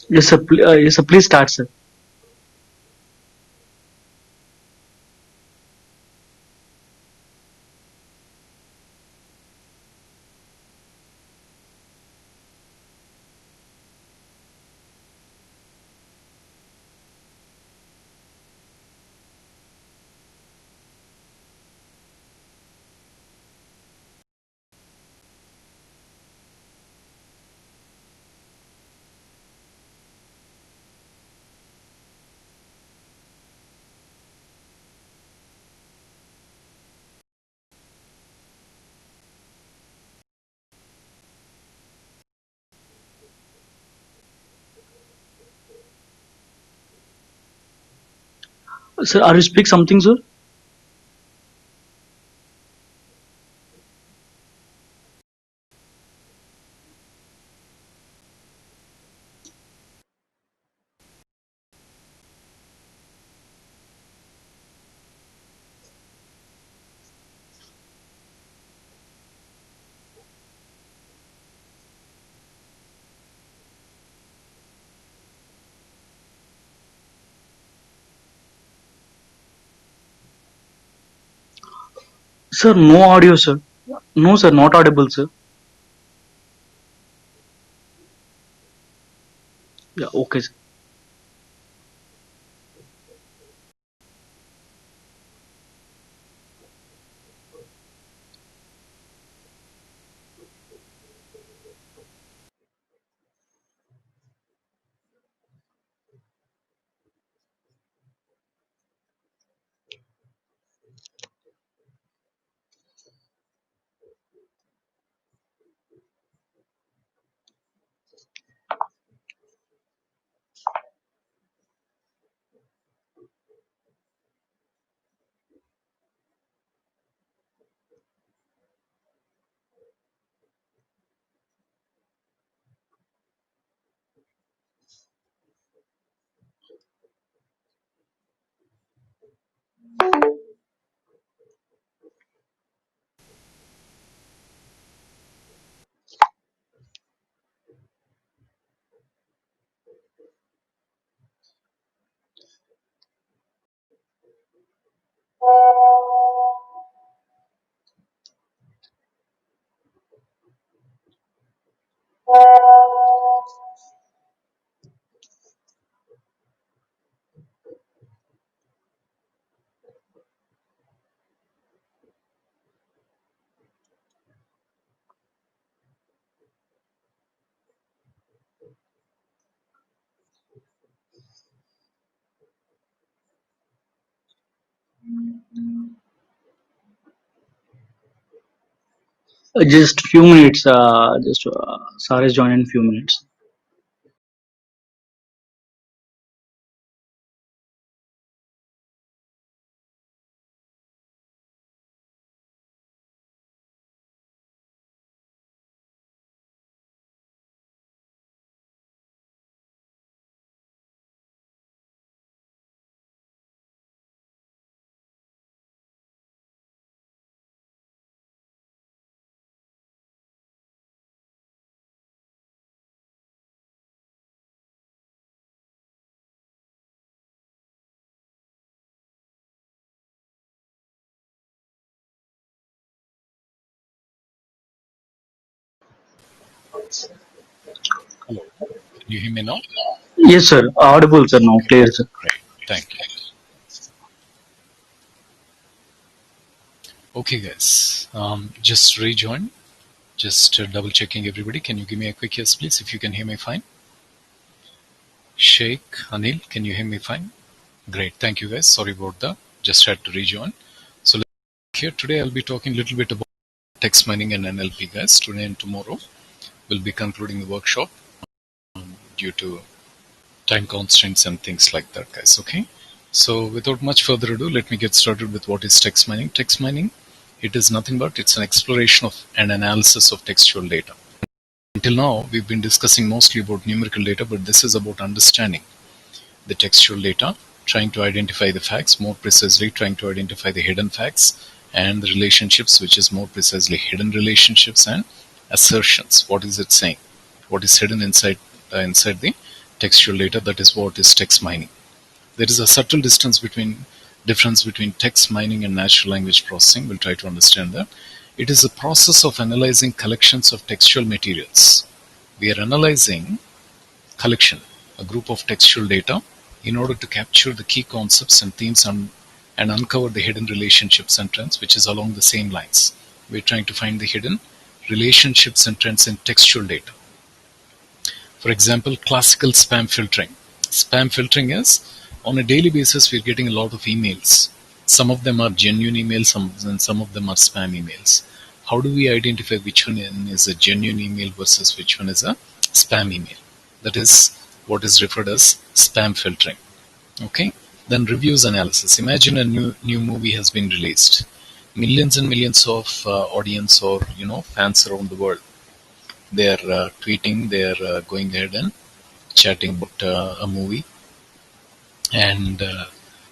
Yes, sir. Yes, sir. Please start, sir. Sir, are you speak something, sir? Sir, no audio, sir. No, sir, not audible, sir. Yeah, okay, sir. Just few minutes. Just Sir is joining in few minutes. Hello. Can you hear me now? Yes, sir. Audible, sir. Now Okay, clear, sir. great. Thank you. Okay, guys. Just rejoin. Just double checking everybody. Can you give me a quick yes, please, if you can hear me fine? Sheikh, Anil, can you hear me fine? Great. Thank you, guys. Sorry about that. Just had to rejoin. So here today I'll be talking a little bit about text mining and NLP, guys. Today and tomorrow we'll be concluding the workshop due to time constraints and things like that, guys. Okay. So without much further ado, let me get started with what is text mining. Text mining, it is nothing but it's an exploration of an analysis of textual data. Until now, we've been discussing mostly about numerical data, but this is about understanding the textual data, trying to identify the facts, more precisely trying to identify the hidden facts and the relationships, which is more precisely hidden relationships and assertions. What is it saying? What is hidden inside the textual data. That is what is text mining. There is a subtle difference between text mining and natural language processing. We'll try to understand that. It is a process of analyzing collections of textual materials. We are analyzing collection, a group of textual data, in order to capture the key concepts and themes and uncover the hidden relationships and trends, which is along the same lines. We're trying to find the hidden relationships and trends in textual data. For example, classical spam filtering. Spam filtering is, on a daily basis, we're getting a lot of emails. Some of them are genuine emails, and some of them are spam emails. How do we identify which one is a genuine email versus which one is a spam email? That is what is referred as spam filtering. Okay. Then reviews analysis. Imagine a new movie has been released. Millions and millions of audience or fans around the world. They are tweeting. They are going ahead and chatting about a movie. And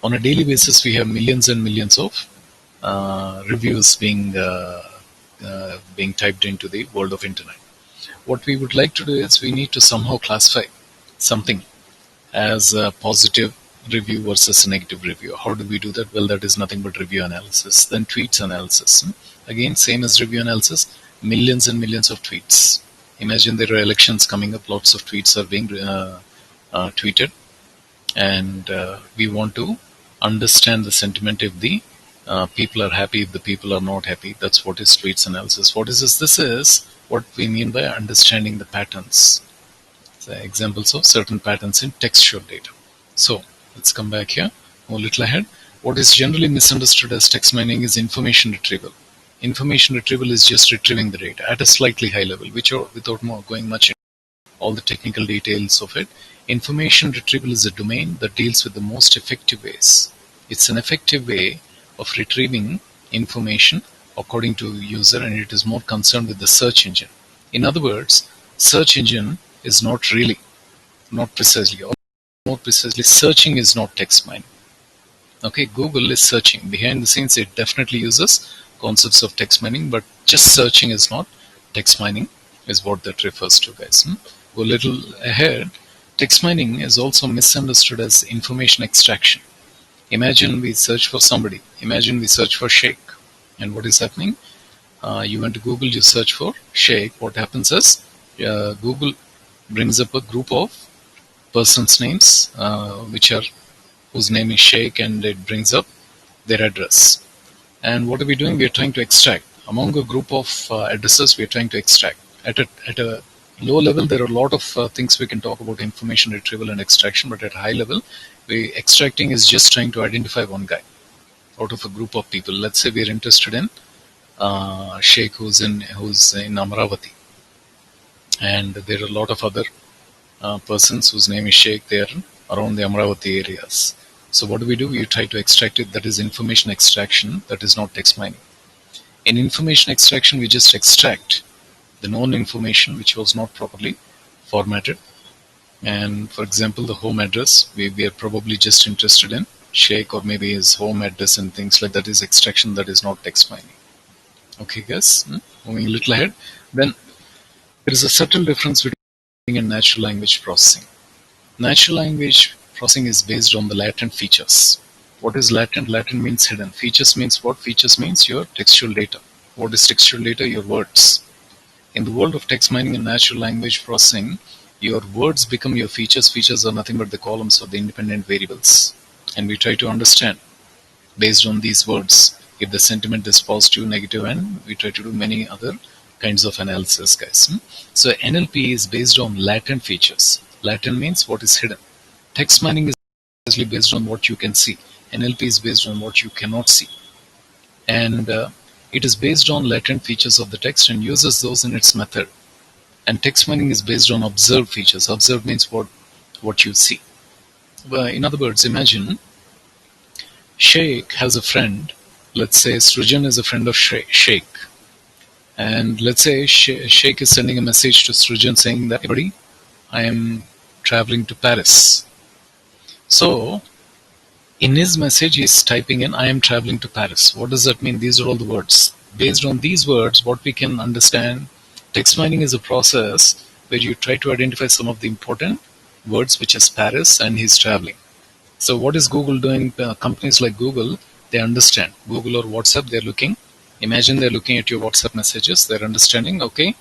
on a daily basis, we have millions and millions of reviews being typed into the world of internet. What we would like to do is we need to somehow classify something as a positive review versus a negative review. How do we do that? Well, that is nothing but review analysis. Then tweets analysis. Again, same as review analysis, millions and millions of tweets. Imagine there are elections coming up, lots of tweets are being tweeted, and we want to understand the sentiment if the people are happy, if the people are not happy. That's what is tweets analysis. What is this? This is what we mean by understanding the patterns. So examples of certain patterns in textual data. So let's come back here, go a little ahead. What is generally misunderstood as text mining is information retrieval. Information retrieval is just retrieving the data at a slightly high level, without going much into all the technical details of it. Information retrieval is a domain that deals with the most effective ways. It's an effective way of retrieving information according to user, and it is more concerned with the search engine. In other words, search engine is not precisely, or more precisely, searching is not text mining. Okay, Google is searching. Behind the scenes, it definitely uses concepts of text mining, but just searching is not text mining, is what that refers to, guys. Go a little ahead. Text mining is also misunderstood as information extraction. Imagine we search for somebody. Imagine we search for Sheikh. And what is happening? You went to Google, you search for Sheikh. What happens is Google brings up a group of persons' names, whose name is Sheikh, and it brings up their address. And what are we doing? We are trying to extract. Among a group of addresses, we are trying to extract. At a low level, there are a lot of things we can talk about information retrieval and extraction, but at a high level, extracting is just trying to identify one guy out of a group of people. Let's say we are interested in Sheikh who's in Amravati, and there are a lot of other persons whose name is Sheikh. They are around the Amravati areas. So what do? We try to extract it. That is information extraction. That is not text mining. In information extraction, we just extract the known information which was not properly formatted. And for example, the home address, we are probably just interested in Sheikh or maybe his home address and things like that is extraction. That is not text mining. Okay, guys. Moving a little ahead. Then there is a subtle difference between and natural language processing. Natural language processing is based on the latent features. What is latent? Latent means hidden. Features means what? Features means your textual data. What is textual data? Your words. In the world of text mining and natural language processing, your words become your features. Features are nothing but the columns of the independent variables. And we try to understand based on these words if the sentiment is positive, negative, and we try to do many other kinds of analysis, guys. So NLP is based on latent features. Latent means what is hidden. Text mining is based on what you can see. NLP is based on what you cannot see. And it is based on latent features of the text and uses those in its method. And text mining is based on observed features. Observed means what you see. Well, in other words, imagine Sheikh has a friend. Let's say Srujan is a friend of Sheikh. And let's say Sheikh is sending a message to Srujan saying that, hey buddy, I am traveling to Paris. So in his message, he's typing in, I am traveling to Paris. What does that mean? These are all the words. Based on these words, what we can understand, text mining is a process where you try to identify some of the important words which is Paris and he's traveling. So what is Google doing? Companies like Google, they understand. Google or WhatsApp, they're looking. Imagine they're looking at your WhatsApp messages. They're understanding, okay,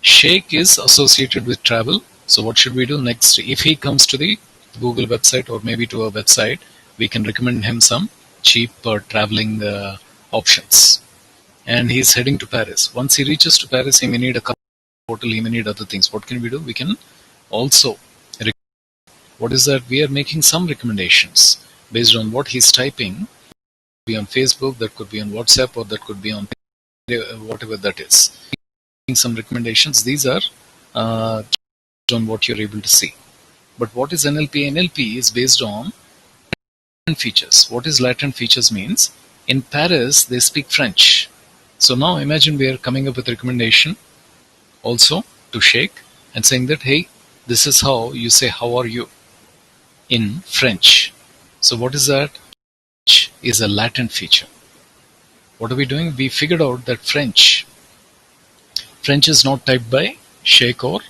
Sheikh is associated with travel. So what should we do next? If he comes to the Google website or maybe to our website, we can recommend him some cheap traveling options. And he's heading to Paris. Once he reaches to Paris, he may need a couple of hotel, he may need other things. What can we do? We can also, what is that? We are making some recommendations based on what he's typing. Be on Facebook, that could be on WhatsApp, or that could be on whatever that is. Some recommendations. These are on what you're able to see. But what is NLP? NLP is based on latent features. What is latent features means? In Paris, they speak French. So now imagine we are coming up with a recommendation also to Sheikh and saying that, hey, this is how you say how are you in French. So what is that? French is a latent feature. What are we doing? We figured out that French is not typed by Sheikh or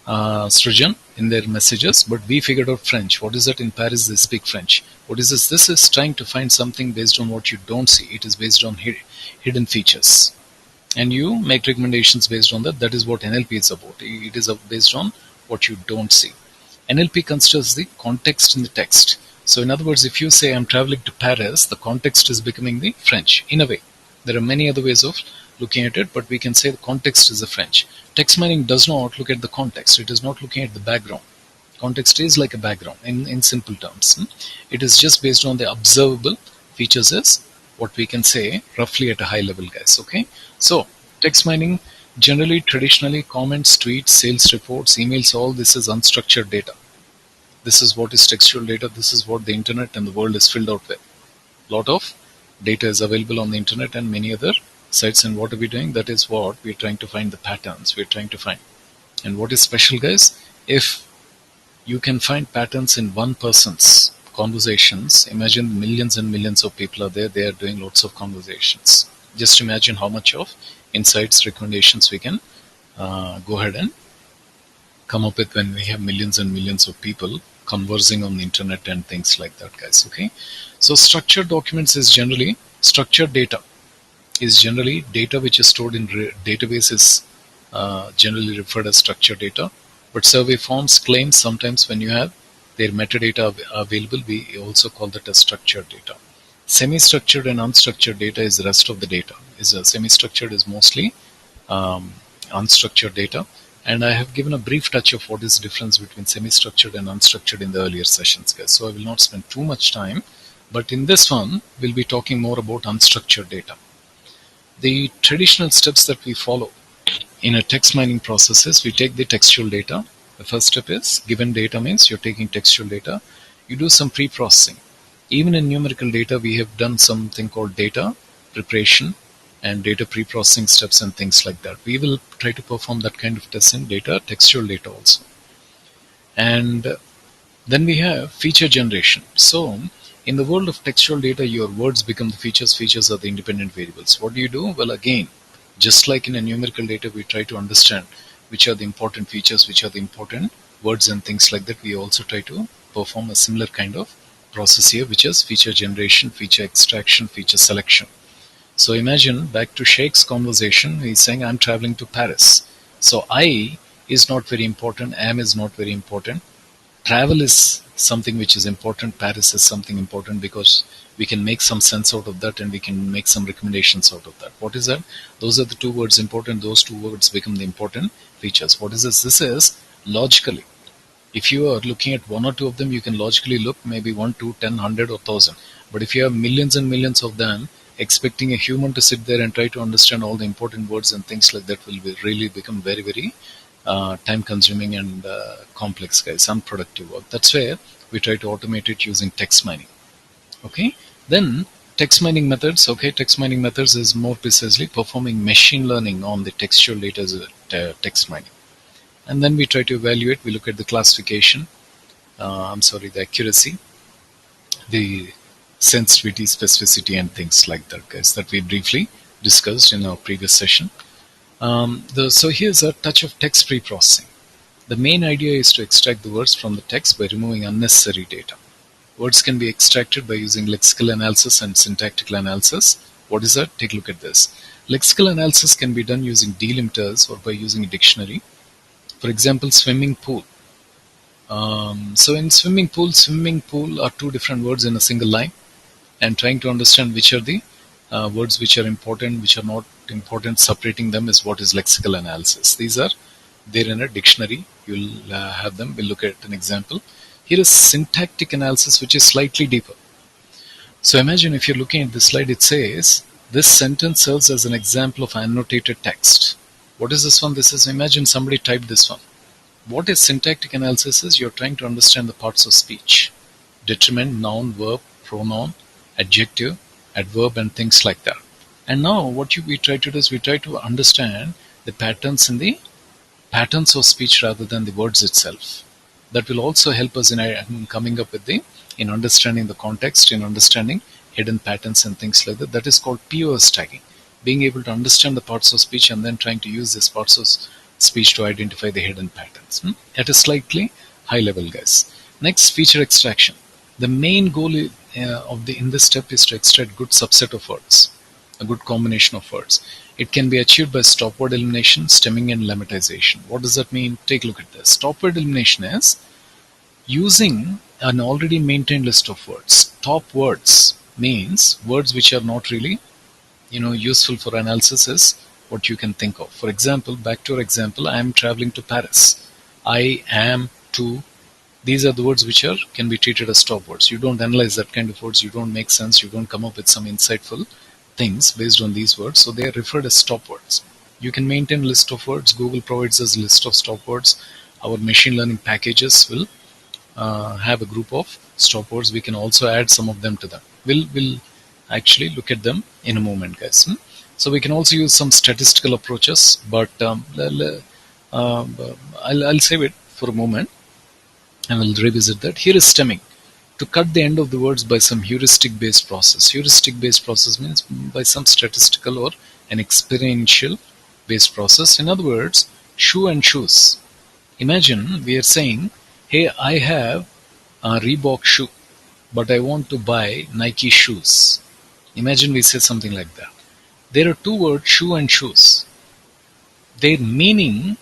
Srijan in their messages, but we figured out French. What is that? In Paris, they speak French. What is this? This is trying to find something based on what you don't see. It is based on hidden features. And you make recommendations based on that. That is what NLP is about. It is based on what you don't see. NLP considers the context in the text. So in other words, if you say I'm traveling to Paris, the context is becoming the French in a way. There are many other ways of looking at it, but we can say the context is the French. Text mining does not look at the context. It is not looking at the background. Context is like a background in simple terms. It is just based on the observable features as what we can say roughly at a high level, guys. Okay. So text mining generally, traditionally, comments, tweets, sales reports, emails, all this is unstructured data. This is what is textual data. This is what the internet and the world is filled out with. A lot of data is available on the internet and many other sites. And what are we doing? That is what we're trying to find, the patterns we're trying to find. And what is special, guys? If you can find patterns in one person's conversations, imagine millions and millions of people are there. They are doing lots of conversations. Just imagine how much of insights, recommendations we can go ahead and come up with when we have millions and millions of people conversing on the internet and things like that, guys. Okay. So structured documents is generally structured data is generally data which is stored in databases, generally referred as structured data. But survey forms, claims, sometimes when you have their metadata available, we also call that as structured data. Semi-structured and unstructured data is the rest of the data. Semi-structured is mostly unstructured data. And I have given a brief touch of what is the difference between semi-structured and unstructured in the earlier sessions, guys. So I will not spend too much time. But in this one, we'll be talking more about unstructured data. The traditional steps that we follow in a text mining process is we take the textual data. The first step is given data means you're taking textual data. You do some pre-processing. Even in numerical data, we have done something called data preparation and data pre-processing steps and things like that. We will try to perform that kind of test in data, textual data also. And then we have feature generation. So in the world of textual data, your words become the features. Features are the independent variables. What do? Well, again, just like in a numerical data, we try to understand which are the important features, which are the important words and things like that. We also try to perform a similar kind of process here, which is feature generation, feature extraction, feature selection. So imagine back to Sheikh's conversation, he's saying, I'm traveling to Paris. So I is not very important, am is not very important. Travel is something which is important, Paris is something important because we can make some sense out of that and we can make some recommendations out of that. What is that? Those are the two words important, those two words become the important features. What is this? This is logically. If you are looking at one or two of them, you can logically look maybe 1, 2, 10, 100 or 1000. But if you have millions and millions of them, expecting a human to sit there and try to understand all the important words and things like that will really become very, very time consuming and complex, guys, unproductive work. That's where we try to automate it using text mining. Okay. Then text mining methods. Okay. Text mining methods is more precisely performing machine learning on the textual data as text mining. And then we try to evaluate, we look at the classification, the accuracy, the sensitivity, specificity, and things like that, guys, that we briefly discussed in our previous session. So here's a touch of text pre-processing. The main idea is to extract the words from the text by removing unnecessary data. Words can be extracted by using lexical analysis and syntactical analysis. What is that? Take a look at this. Lexical analysis can be done using delimiters or by using a dictionary. For example, swimming pool. So in swimming pool are two different words in a single line, and trying to understand which are the words which are important, which are not important, separating them is what is lexical analysis. These are there in a dictionary. You'll have them. We'll look at an example. Here is syntactic analysis, which is slightly deeper. So imagine if you're looking at this slide, it says this sentence serves as an example of annotated text. What is this one? This is, imagine somebody typed this one. What is syntactic analysis is you're trying to understand the parts of speech. Determinant, noun, verb, pronoun, adjective, adverb, and things like that. And now what we try to do is we try to understand the patterns in the patterns of speech rather than the words itself. That will also help us in coming up with in understanding the context, in understanding hidden patterns and things like that. That is called POS tagging. Being able to understand the parts of speech and then trying to use these parts of speech to identify the hidden patterns. At a slightly high level, guys. Next, feature extraction. The main goal in this step is to extract good subset of words, a good combination of words. It can be achieved by stop word elimination, stemming, and lemmatization. What does that mean? Take a look at this. Stop word elimination is using an already maintained list of words. Top words means words which are not really useful for analysis is what you can think of. For example, back to our example, I am traveling to Paris. I am to. These are the words which can be treated as stop words. You don't analyze that kind of words. You don't make sense. You don't come up with some insightful things based on these words. So they are referred as stop words. You can maintain a list of words. Google provides us a list of stop words. Our machine learning packages will have a group of stop words. We can also add some of them to them. We'll actually look at them in a moment, guys. So we can also use some statistical approaches, but I'll save it for a moment and we'll revisit that. Here is stemming. To cut the end of the words by some heuristic based process. Heuristic based process means by some statistical or an experiential based process. In other words, shoe and shoes. Imagine we are saying, hey, I have a Reebok shoe, but I want to buy Nike shoes. Imagine we say something like that. There are two words, shoe and shoes. Their meaning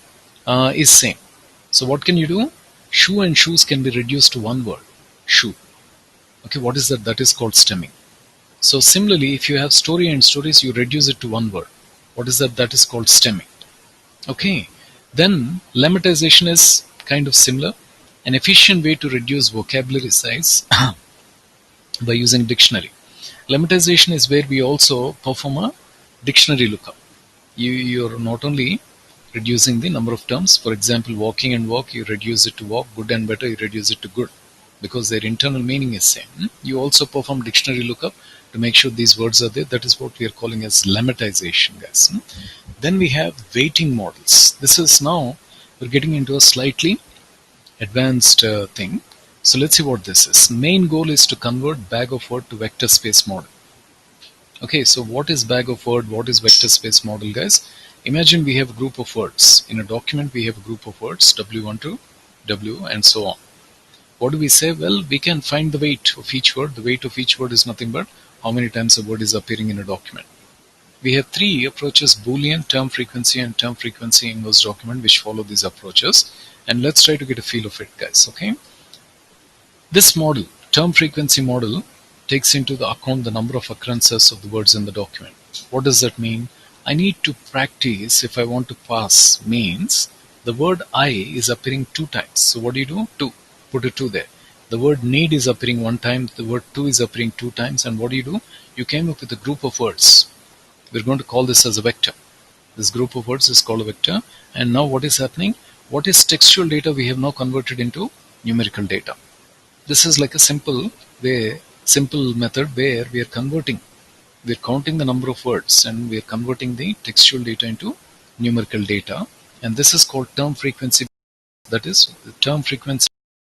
is same. So what can you do? Shoe and shoes can be reduced to one word, shoe. Okay, what is that? That is called stemming. So similarly, if you have story and stories, you reduce it to one word. What is that? That is called stemming. Okay, then lemmatization is kind of similar. An efficient way to reduce vocabulary size by using dictionary. Lemmatization is where we also perform a dictionary lookup. You're not only reducing the number of terms. For example, walking and walk, you reduce it to walk. Good and better, you reduce it to good, because their internal meaning is same. You also perform dictionary lookup to make sure these words are there. That is what we are calling as lemmatization, guys. Then we have weighting models. This is now we're getting into a slightly advanced thing. So let's see what this is. Main goal is to convert bag of word to vector space model. Okay, so what is bag of word? What is vector space model, guys? Imagine we have a group of words. In a document, we have a group of words, W1 to W and so on. What do we say? Well, we can find the weight of each word. The weight of each word is nothing but how many times a word is appearing in a document. We have three approaches: Boolean, term frequency, and term frequency inverse document, which follow these approaches. And let's try to get a feel of it, guys. Okay. This model, term frequency model, takes into the account the number of occurrences of the words in the document. What does that mean? I need to practice if I want to pass means the word I is appearing 2 times. So what do? 2. Put a 2 there. The word need is appearing 1 time. The word to is appearing 2 times. And what do? You came up with a group of words. We're going to call this as a vector. This group of words is called a vector. And now what is happening? What is textual data we have now converted into numerical data. This is like a simple method where we are converting. We're counting the number of words and we're converting the textual data into numerical data. And this is called term frequency. That is, the term frequency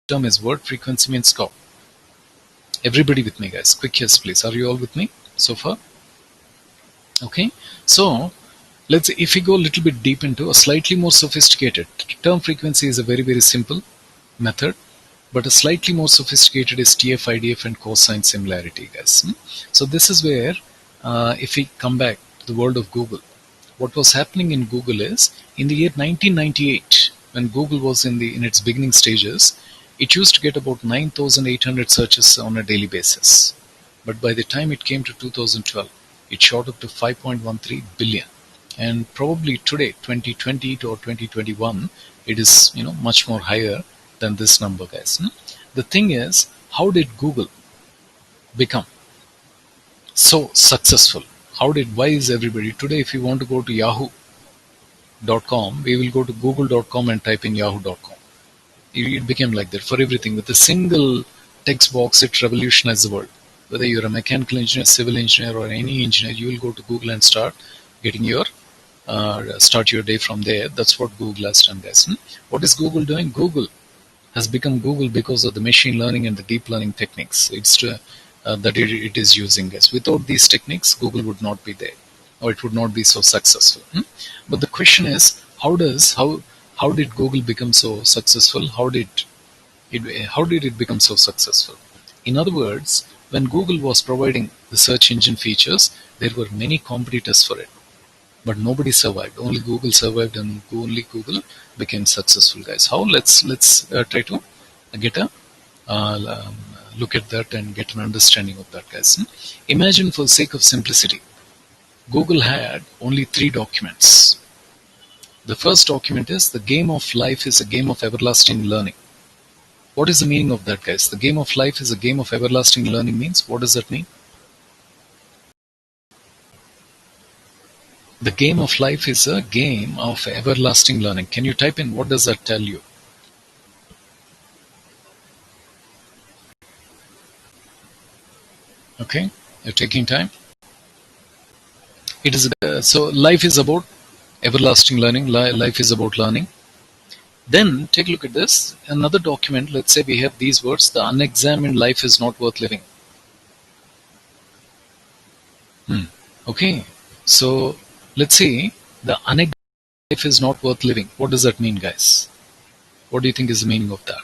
term is word, frequency means scope. Everybody with me, guys? Quick yes, please. Are you all with me so far? Okay. So Let's say if we go a little bit deep into a slightly more sophisticated term frequency is a very, very simple method, but a slightly more sophisticated is TF, IDF, and cosine similarity, guys. So this is where, if we come back to the world of Google, what was happening in Google is in the year 1998, when Google was in its beginning stages, it used to get about 9,800 searches on a daily basis. But by the time it came to 2012, it shot up to 5.13 billion. And probably today, 2020 or 2021, it is much more higher than this number, guys. The thing is, how did Google become so successful? Why is everybody today, if you want to go to yahoo.com, we will go to google.com and type in yahoo.com. It became like that for everything. With a single text box, it revolutionized the world. Whether you're a mechanical engineer, civil engineer, or any engineer, you will go to Google and start getting start your day from there. That's what Google has done, guys. What is Google doing? Google has become Google because of the machine learning and the deep learning techniques that it is using, guys. Without these techniques, Google would not be there, or it would not be so successful. But the question is, how did Google become so successful? How did it become so successful? In other words, when Google was providing the search engine features, there were many competitors for it, but nobody survived. Only Google survived, and only Google became successful, guys. How? Let's try to get a um, look at that and get an understanding of that, guys. Imagine, for sake of simplicity, Google had only 3 documents. The first document is the game of life is a game of everlasting learning. What is the meaning of that, guys? The game of life is a game of everlasting learning means, what does that mean? The game of life is a game of everlasting learning. Can you type in what does that tell you? Okay, you're taking time. It is so life is about everlasting learning. Life is about learning. Then take a look at this. Another document. Let's say we have these words: the unexamined life is not worth living. Okay, so let's say the unexamined life is not worth living. What does that mean, guys? What do you think is the meaning of that?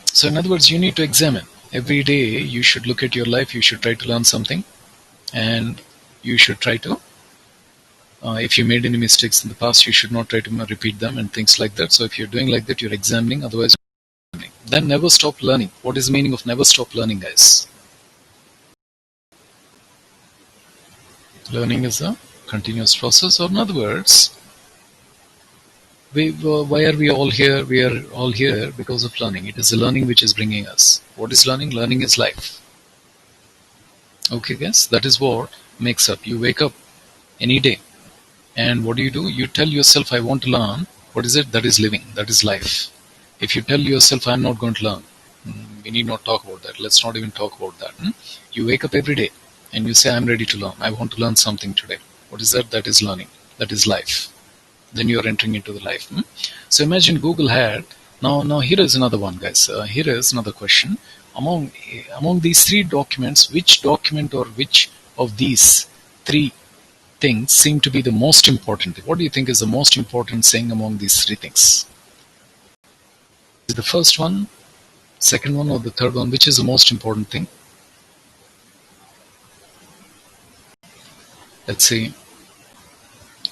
So in other words, you need to examine every day. You should look at your life. You should try to learn something, and you should try to. If you made any mistakes in the past, you should not try to repeat them and things like that. So if you're doing like that, you're examining. Otherwise, then never stop learning. What is the meaning of never stop learning, guys? Learning is a continuous process, or in other words, why are we all here? We are all here because of learning. It is the learning which is bringing us. What is learning? Learning is life. Okay, guys, that is what makes up. You wake up any day, and what do? You tell yourself, I want to learn. What is it? That is living. That is life. If you tell yourself, I'm not going to learn, we need not talk about that. Let's not even talk about that. You wake up every day and you say, I'm ready to learn. I want to learn something today. What is that? That is learning. That is life. Then you are entering into the life. So imagine Google had, now here is another one, guys. Here is another question. Among these 3 documents, which document or which of these 3 things seem to be the most important? What do you think is the most important thing among these 3 things? Is it the first one, second one, or the third one? Which is the most important thing? Let's see.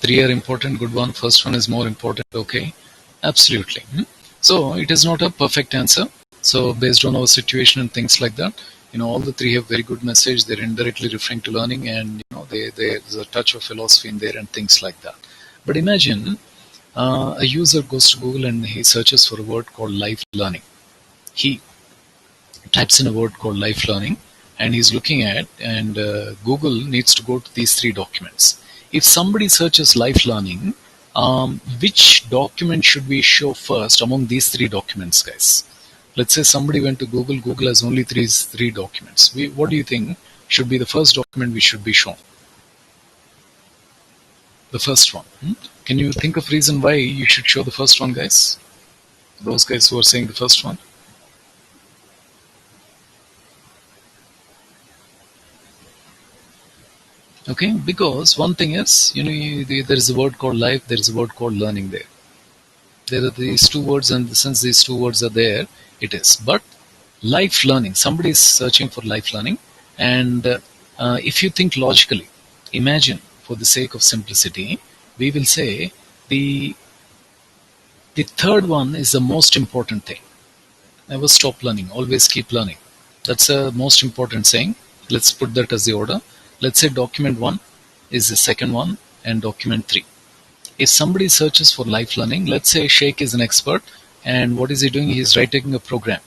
3 are important, good one. First one is more important. Okay, absolutely. So it is not a perfect answer. So based on our situation and things like that, all the 3 have very good message. They're indirectly referring to learning, and there's a touch of philosophy in there and things like that. But imagine a user goes to Google and he searches for a word called life learning. He types in a word called life learning, and he's looking at, and Google needs to go to these 3 documents. If somebody searches life learning, which document should we show first among these 3 documents, guys? Let's say somebody went to Google. Google has only three documents. What do you think should be the first document we should be shown? The first one. Can you think of reason why you should show the first one, guys? Those guys who are saying the first one. Okay, because one thing is, there is a word called life, there is a word called learning there. There are these two words, and since these two words are there, it is. But life learning, somebody is searching for life learning, and if you think logically, imagine, for the sake of simplicity, we will say the the third one is the most important thing. Never stop learning, always keep learning. That's the most important saying. Let's put that as the order. Let's say document 1 is the second one, and document 3. If somebody searches for life learning, let's say Sheikh is an expert, and what is he doing? He's writing a program.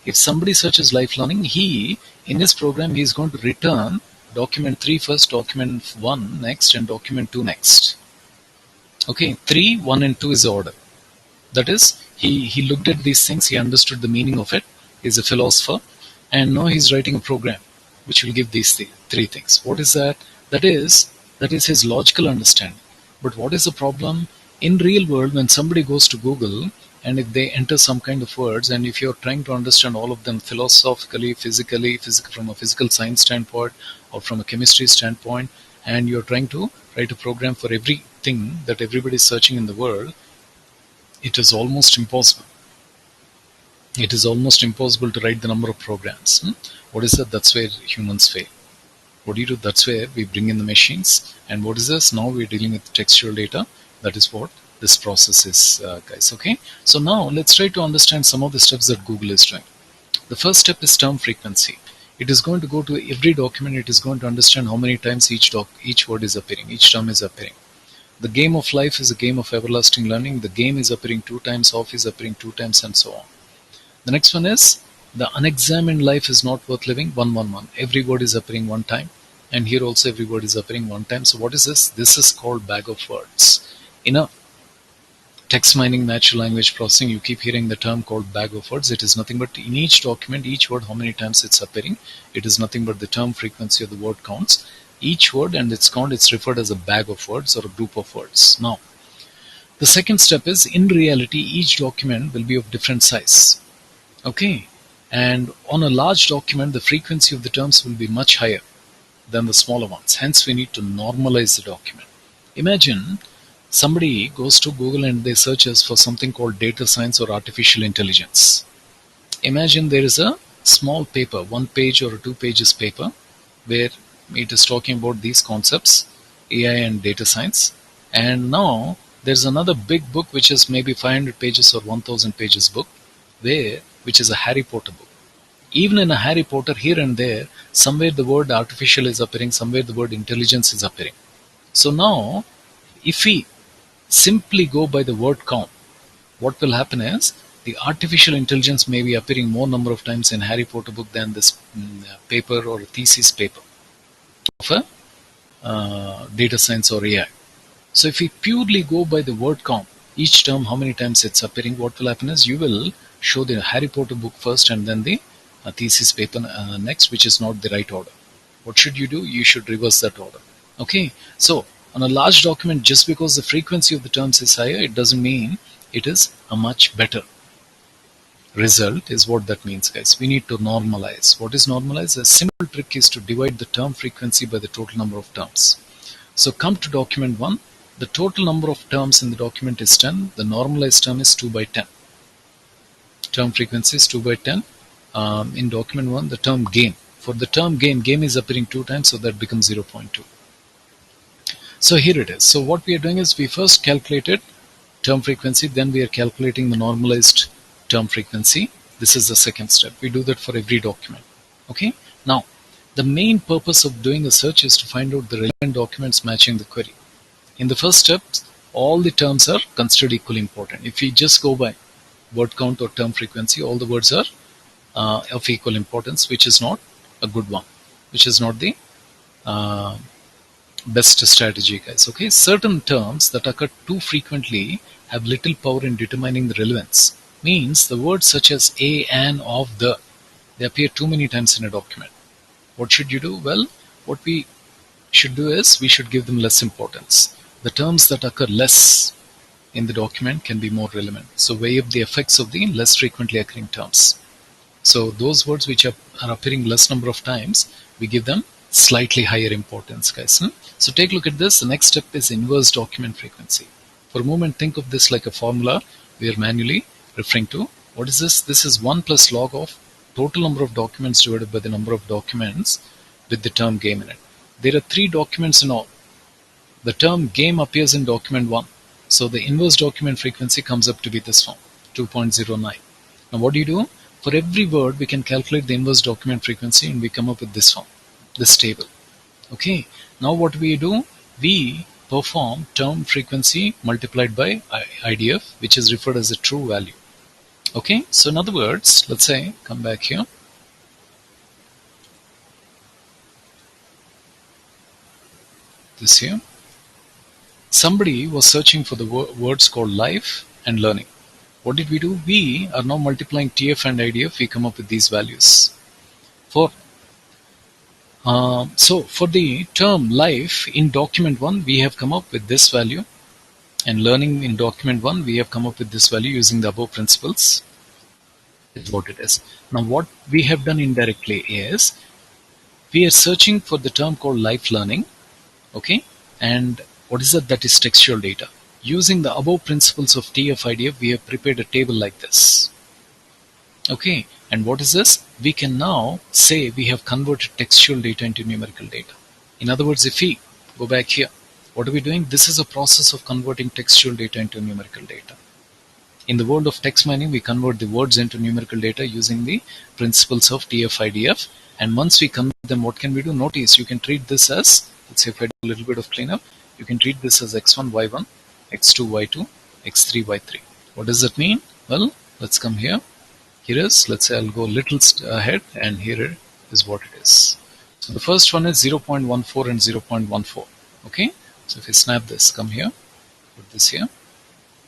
If somebody searches life learning, in his program, he is going to return document 3 first, document 1 next, and document 2 next. Okay, 3, 1, and 2 is the order. That is, he looked at these things, he understood the meaning of it, he's a philosopher, and now he's writing a program which will give these three things. What is that? That is his logical understanding. But what is the problem? In real world, when somebody goes to Google, and if they enter some kind of words, and if you're trying to understand all of them philosophically, physically, from a physical science standpoint, or from a chemistry standpoint, and you're trying to write a program for everything that everybody is searching in the world, it is almost impossible. It is almost impossible to write the number of programs. What is that? That's where humans fail. What do you do? That's where we bring in the machines. And what is this? Now we're dealing with textual data. That is what this process is, guys. Okay. So now let's try to understand some of the steps that Google is doing. The first step is term frequency. It is going to go to every document. It is going to understand how many times each word is appearing, each term is appearing. The game of life is a game of everlasting learning. The game is appearing 2 times, off is appearing 2 times, and so on. The next one is the unexamined life is not worth living. 111. Every word is appearing 1 time, and here also every word is appearing 1 time. So what is this? This is called bag of words. In a text mining, natural language processing, you keep hearing the term called bag of words. It is nothing but in each document, each word, how many times it's appearing. It is nothing but the term frequency of the word counts. Each word and its count, it's referred as a bag of words or a group of words. Now, the second step is, in reality, each document will be of different size. Okay. And on a large document, the frequency of the terms will be much higher than the smaller ones. Hence, we need to normalize the document. Imagine somebody goes to Google and they searches for something called data science or artificial intelligence. Imagine there is a small paper, 1 page or 2 pages paper, where it is talking about these concepts, AI and data science. And now there's another big book which is maybe 500 pages or 1000 pages book, which is a Harry Potter book. Even in a Harry Potter, here and there, somewhere the word artificial is appearing, somewhere the word intelligence is appearing. So now, if we simply go by the word count, what will happen is the artificial intelligence may be appearing more number of times in Harry Potter book than this paper or thesis paper of a data science or AI. So if we purely go by the word count, each term how many times it's appearing, what will happen is you will show the Harry Potter book first and then the thesis paper next, which is not the right order. What should you do? You should reverse that order. Okay, so on a large document, just because the frequency of the terms is higher, it doesn't mean it is a much better result, is what that means, guys. We need to normalize. What is normalize? A simple trick is to divide the term frequency by the total number of terms. So come to document 1. The total number of terms in the document is 10. The normalized term is 2 by 10. Term frequency is 2 by 10. In document 1, the term game. For the term game is appearing 2 times, so that becomes 0.2. So here it is. So what we are doing is we first calculated term frequency, then we are calculating the normalized term frequency. This is the second step. We do that for every document. Okay. Now, the main purpose of doing a search is to find out the relevant documents matching the query. In the first step, all the terms are considered equally important. If we just go by word count or term frequency, all the words are of equal importance, which is not a good one, which is not the best strategy, guys. Okay, certain terms that occur too frequently have little power in determining the relevance. Means the words such as a, an, of, the, they appear too many times in a document. What should you do? Well, what we should do is we should give them less importance. The terms that occur less in the document can be more relevant. So weigh up the effects of the less frequently occurring terms. So those words which are appearing less number of times, we give them slightly higher importance, guys. So take a look at this. The next step is inverse document frequency. For a moment, think of this like a formula we are manually referring to. What is this? This is 1 plus log of total number of documents divided by the number of documents with the term game in it. There are 3 documents in all. The term game appears in document 1. So the inverse document frequency comes up to be this form, 2.09. Now what do you do? For every word, we can calculate the inverse document frequency and we come up with this form, this table. Okay. Now what we do? We perform term frequency multiplied by IDF, which is referred as a true value. Okay. So in other words, let's say, come back here. This here. Somebody was searching for the words called life and learning. What did we do? We are now multiplying TF and IDF. We come up with these values. So for the term life in document 1, we have come up with this value. And learning in document 1, we have come up with this value using the above principles. Is what it is. Now what we have done indirectly is we are searching for the term called life learning. Okay. And what is that? That is textual data. Using the above principles of TF-IDF, we have prepared a table like this. Okay, and what is this? We can now say we have converted textual data into numerical data. In other words, if we go back here, what are we doing? This is a process of converting textual data into numerical data. In the world of text mining, we convert the words into numerical data using the principles of TF-IDF. And once we convert them, what can we do? Notice you can treat this as, let's say if I do a little bit of cleanup, you can treat this as x1, y1, x2, y2, x3, y3. What does that mean? Well, let's come here. Here is, let's say I'll go a little ahead, and here is what it is. So the first one is 0.14 and 0.14. Okay, so if you snap this, come here, put this here.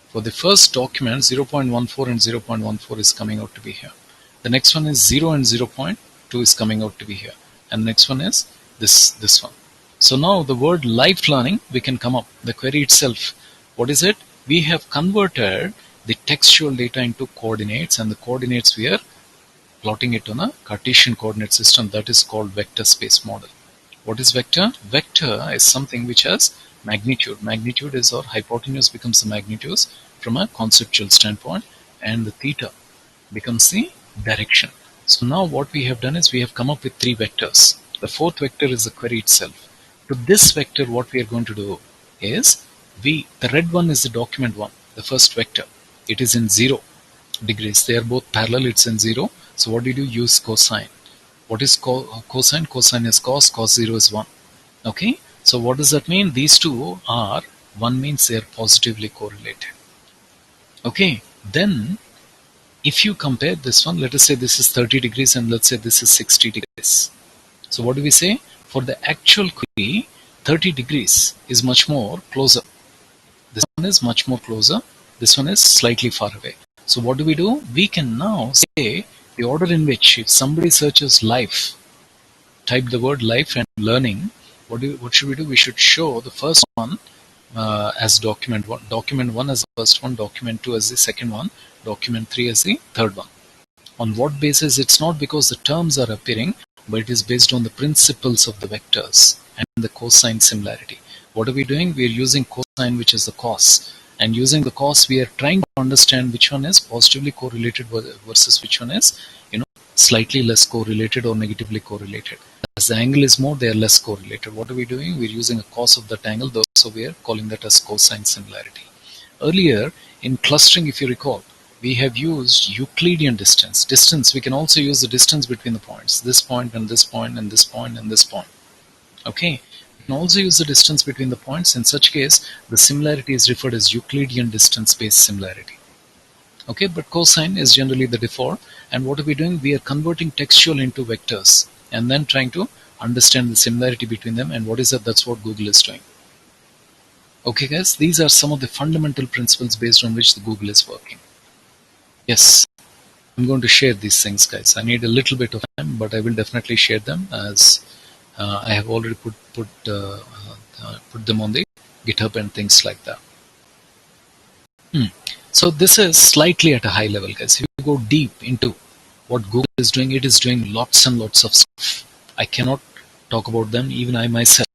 For the first document, 0.14 and 0.14 is coming out to be here. The next one is 0 and 0.2 is coming out to be here. And the next one is this one. So now the word life learning, we can come up. The query itself, what is it? We have converted the textual data into coordinates, and the coordinates we are plotting it on a Cartesian coordinate system that is called vector space model. What is vector? Vector is something which has magnitude. Magnitude is, or hypotenuse becomes the magnitude from a conceptual standpoint, and the theta becomes the direction. So now what we have done is we have come up with 3 vectors. The 4th vector is the query itself. To this vector, what we are going to do is the red one is the document 1, the first vector. It is in 0 degrees. They are both parallel, it's in 0. So what did you use? Cosine. What is cosine? Cosine is cos, cos 0 is 1. Okay, so what does that mean? These two are, 1 means they are positively correlated. Okay, then if you compare this one, let us say this is 30 degrees and let's say this is 60 degrees. So what do we say? For the actual query, 30 degrees is much more closer. This one is much more closer. This one is slightly far away. So what do? We can now say the order in which if somebody searches life, type the word life and learning, what should we do? We should show the first one as document 1, document 1 as the first one, document 2 as the second one, document 3 as the third one. On what basis? It's not because the terms are appearing, but it is based on the principles of the vectors and the cosine similarity. What are we doing? We are using cosine, which is the cos, and using the cos we are trying to understand which one is positively correlated versus which one is slightly less correlated or negatively correlated. As the angle is more, they are less correlated. What are we doing? We're using a cos of that angle, so we are calling that as cosine similarity. Earlier in clustering, if you recall, we have used Euclidean distance. Distance, we can also use the distance between the points. This point and this point and this point and this point. Okay. We can also use the distance between the points. In such case, the similarity is referred as Euclidean distance-based similarity. Okay, but cosine is generally the default. And what are we doing? We are converting textual into vectors and then trying to understand the similarity between them. And what is that? That's what Google is doing. Okay, guys, these are some of the fundamental principles based on which the Google is working. Yes, I'm going to share these things, guys. I need a little bit of time, but I will definitely share them as I have already put them on the GitHub and things like that. So this is slightly at a high level, guys. If you go deep into what Google is doing, it is doing lots and lots of stuff. I cannot talk about them. Even I myself,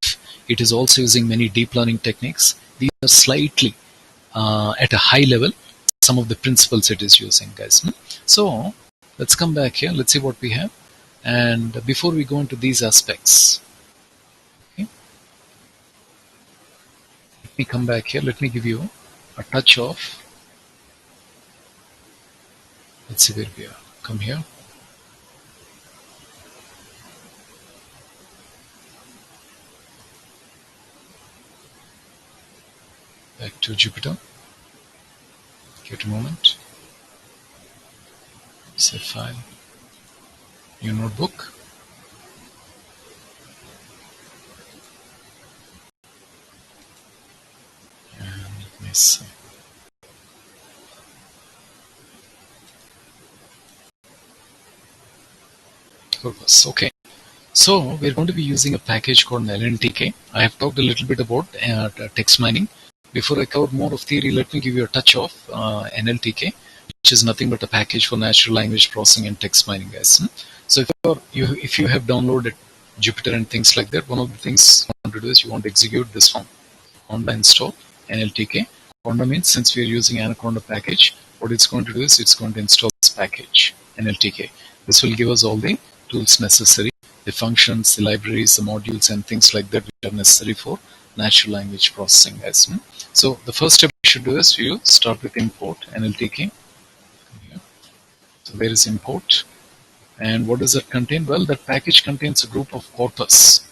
it is also using many deep learning techniques. These are slightly at a high level, some of the principles it is using, guys. So let's come back here. Let's see what we have. And before we go into these aspects, okay, let me come back here. Let me give you a touch of, let's see where we are. Come here, back to Jupyter. Give it a moment. Save file, new notebook. And let me see. Corpus. Okay. So we're going to be using a package called LNTK. I have talked a little bit about text mining. Before I cover more of theory, let me give you a touch of NLTK, which is nothing but a package for natural language processing and text mining, guys. So if you have downloaded Jupyter and things like that, one of the things you want to do is you want to execute this form. Conda install NLTK. Conda means since we are using Anaconda package, what it's going to do is it's going to install this package, NLTK. This will give us all the tools necessary, the functions, the libraries, the modules, and things like that which are necessary for natural language processing, guys. So the first step we should do is you start with import NLTK. So where is import? And what does that contain? Well, that package contains a group of corpus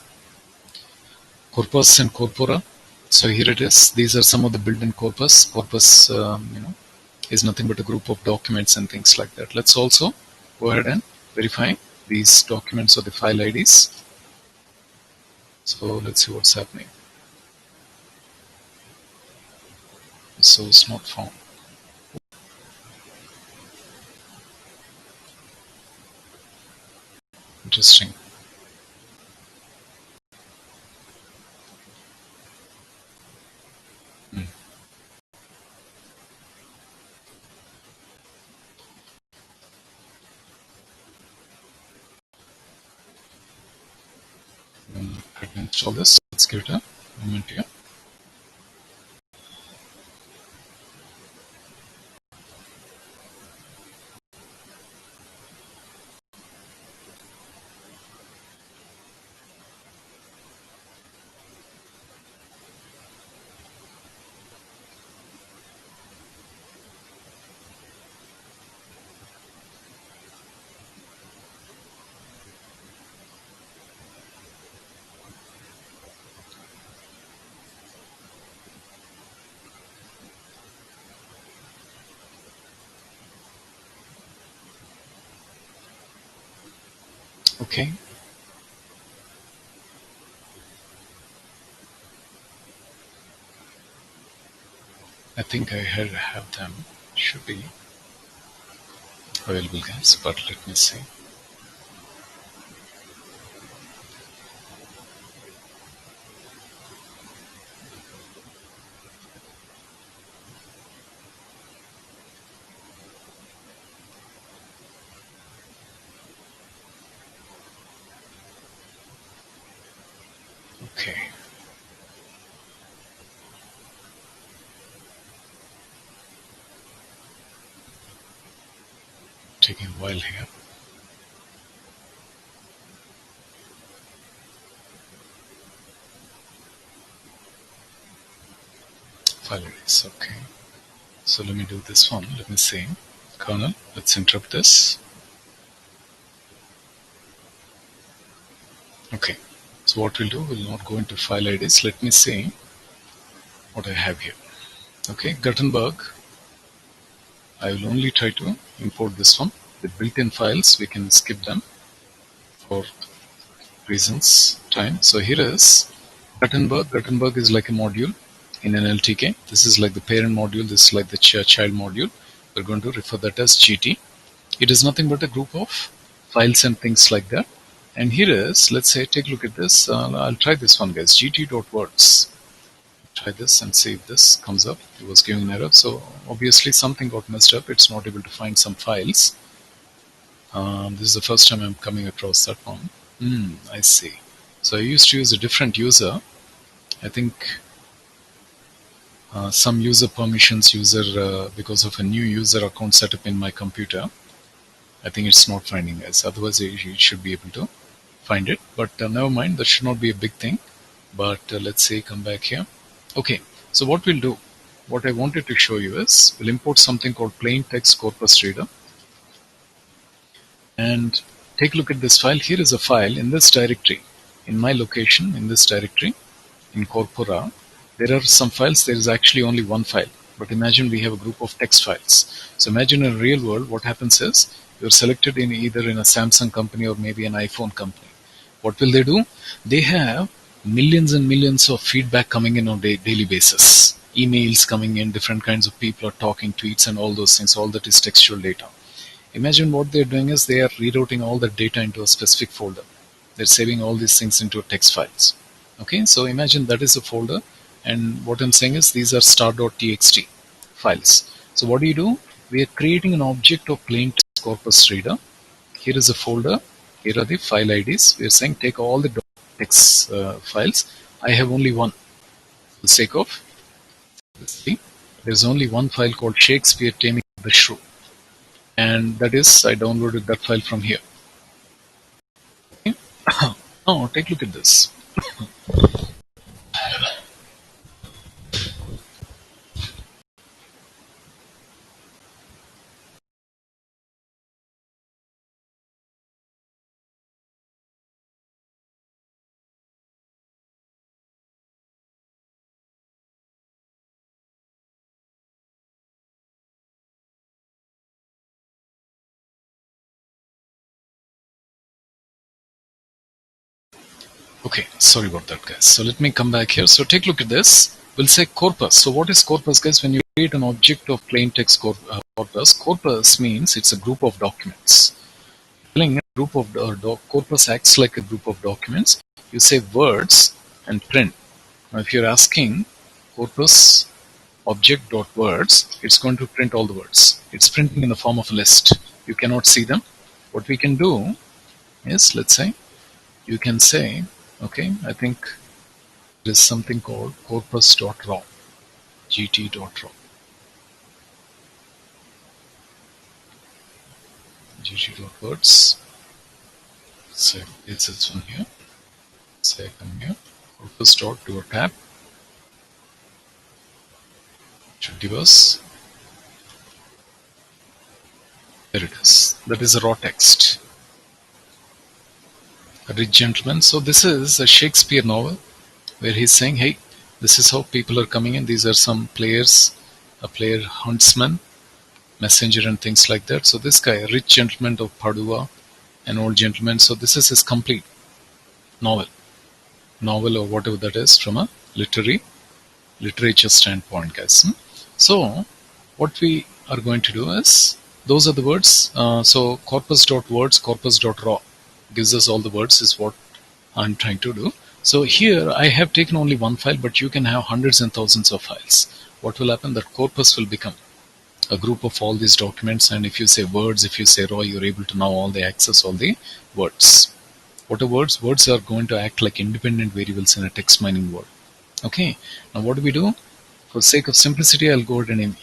and corpora. So here it is. These are some of the built-in corpus. Corpus, is nothing but a group of documents and things like that. Let's also go ahead and verify these documents or the file IDs. So let's see what's happening. So it's not found. Interesting. Let me install this. Let's give it a moment here. Okay. I think I have them. Should be available, guys. But let me see. Okay. Taking a while here. File IDs. Okay. So let me do this one. Let me see. Kernel. Let's interrupt this. Okay. So what we'll do, we'll not go into file IDs. Let me see what I have here. Okay. Gutenberg. I will only try to import this one. The built-in files, we can skip them for reasons, time. So here is Gutenberg. Gutenberg is like a module in an LTK. This is like the parent module. This is like the child module. We're going to refer that as GT. It is nothing but a group of files and things like that. And here is, let's say, take a look at this. I'll try this one, guys. gt.words. Try this and see if this comes up. It was giving an error. So obviously something got messed up. It's not able to find some files. This is the first time I'm coming across that one. I see. So I used to use a different user. I think some user permissions because of a new user account set up in my computer. I think it's not finding us. Otherwise, it should be able to find it. But never mind. That should not be a big thing. But let's say come back here. Okay. So what we'll do, what I wanted to show you is we'll import something called plain text corpus reader. And take a look at this file. Here is a file in this directory. In my location, in this directory, in Corpora, there are some files. There is actually only one file. But imagine we have a group of text files. So imagine in real world, what happens is you're selected in either in a Samsung company or maybe an iPhone company. What will they do? They have millions and millions of feedback coming in on a daily basis. Emails coming in, different kinds of people are talking, tweets and all those things. All that is textual data. Imagine what they're doing is they are rerouting all the data into a specific folder. They're saving all these things into text files. Okay, so imagine that is a folder, and what I'm saying is these are star.txt files. So what do? We are creating an object of plain text corpus reader. Here is a folder. Here are the file IDs. We are saying take all the text files. I have only one. For the sake of see, there's only one file called Shakespeare Taming the Shrew, and that is I downloaded that file from here. Okay? Now take a look at this. Okay, sorry about that, guys. So let me come back here. So take a look at this. We'll say corpus. So what is corpus, guys? When you create an object of plain text corpus means it's a group of documents. Telling a group of corpus acts like a group of documents. You say words and print. Now, if you're asking corpus object dot words, it's going to print all the words. It's printing in the form of a list. You cannot see them. What we can do is, let's say, you can say, okay, I think there is something called corpus.raw, gt.raw, gt.words. So it's this one here. Say I come here, corpus.do a tab, should give us, there it is. That is a raw text. A rich gentleman. So this is a Shakespeare novel where he's saying, hey, this is how people are coming in. These are some players, a player huntsman, messenger and things like that. So this guy, a rich gentleman of Padua, an old gentleman. So this is his complete novel or whatever that is from a literature standpoint, guys. So what we are going to do is, those are the words. So corpus.words, corpus.raw gives us all the words is what I'm trying to do. So here I have taken only one file, but you can have hundreds and thousands of files. What will happen? That corpus will become a group of all these documents, and if you say words, if you say raw, you're able to now all the access all the words. What are words? Words are going to act like independent variables in a text mining world. Okay, now what do? For sake of simplicity, I'll go ahead and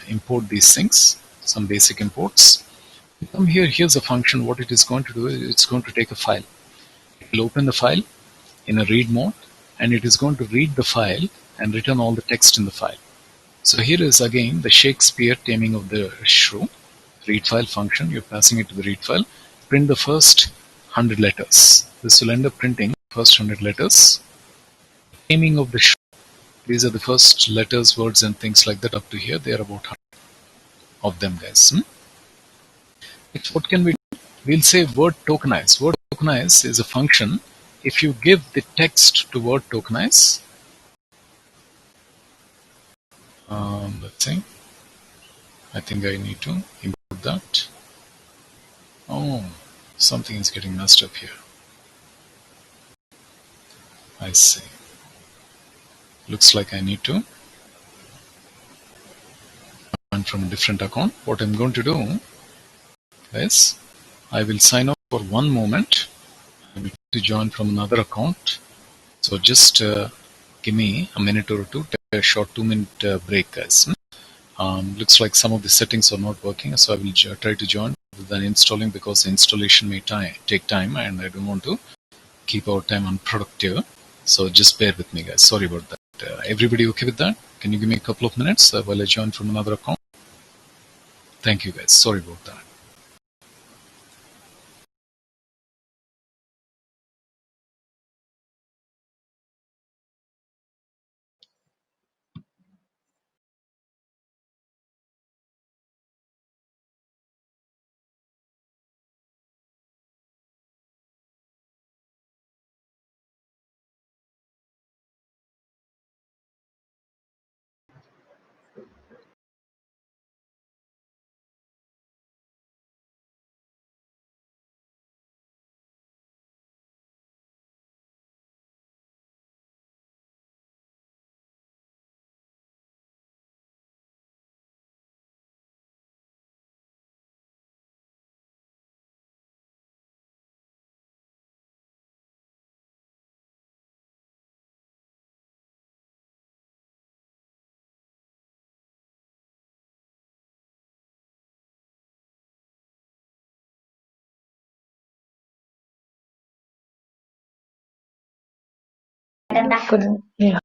import these things, some basic imports. Come here, here's a function. What it is going to do is it's going to take a file. It will open the file in a read mode, and it is going to read the file and return all the text in the file. So here is again the Shakespeare Taming of the Shrew read file function. You're passing it to the read file. Print the first 100 letters. This will end up printing the first 100 letters. Taming of the Shrew. These are the first letters, words, and things like that up to here. They are about 100 of them, guys. What can we do? We'll say word tokenize. Word tokenize is a function. If you give the text to word tokenize, let's see. I think I need to import that. Oh, something is getting messed up here. I see. Looks like I need to run from a different account. What I'm going to do is I will sign up for one moment. to join from another account. So just give me a minute or two, take a short 2-minute break, guys. Looks like some of the settings are not working, so I will try to join rather than installing, because the installation may take time and I don't want to keep our time unproductive. So just bear with me, guys. Sorry about that. Everybody okay with that? Can you give me a couple of minutes while I join from another account? Thank you, guys. Sorry about that. Yeah.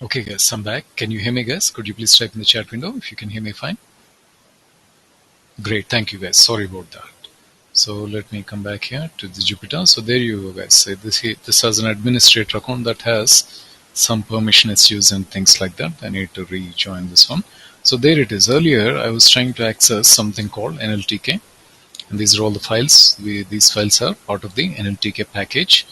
Okay, guys, I'm back. Can you hear me, guys? Could you please type in the chat window if you can hear me fine? Great, thank you, guys. Sorry about that. So let me come back here to the Jupyter. So there you go, guys. So this has an administrator account that has some permission issues and things like that. I need to rejoin this one. So there it is. Earlier, I was trying to access something called NLTK, and these are all the files. These files are part of the NLTK package,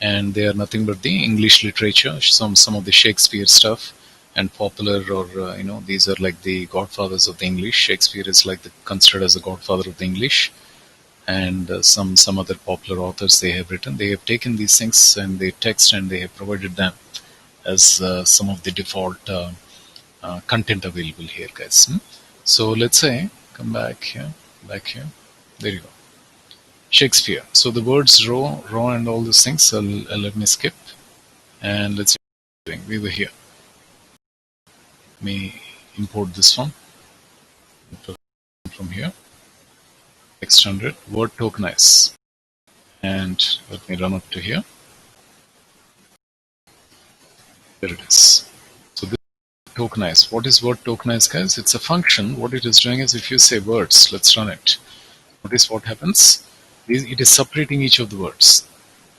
and they are nothing but the English literature, some of the Shakespeare stuff, and popular, or these are like the godfathers of the English. Shakespeare is like considered as the godfather of the English, and some other popular authors they have written. They have taken these things and they text and they have provided them as some of the default content available here, guys. So let's say come back here. There you go. Shakespeare. So the words raw, and all these things. Let me skip and let's see. We were here. Let me import this one. from here. Extended word tokenize. And let me run up to here. There it is. So this is tokenize. What is word tokenize, guys? It's a function. What it is doing is if you say words, let's run it. Notice what happens. It is separating each of the words.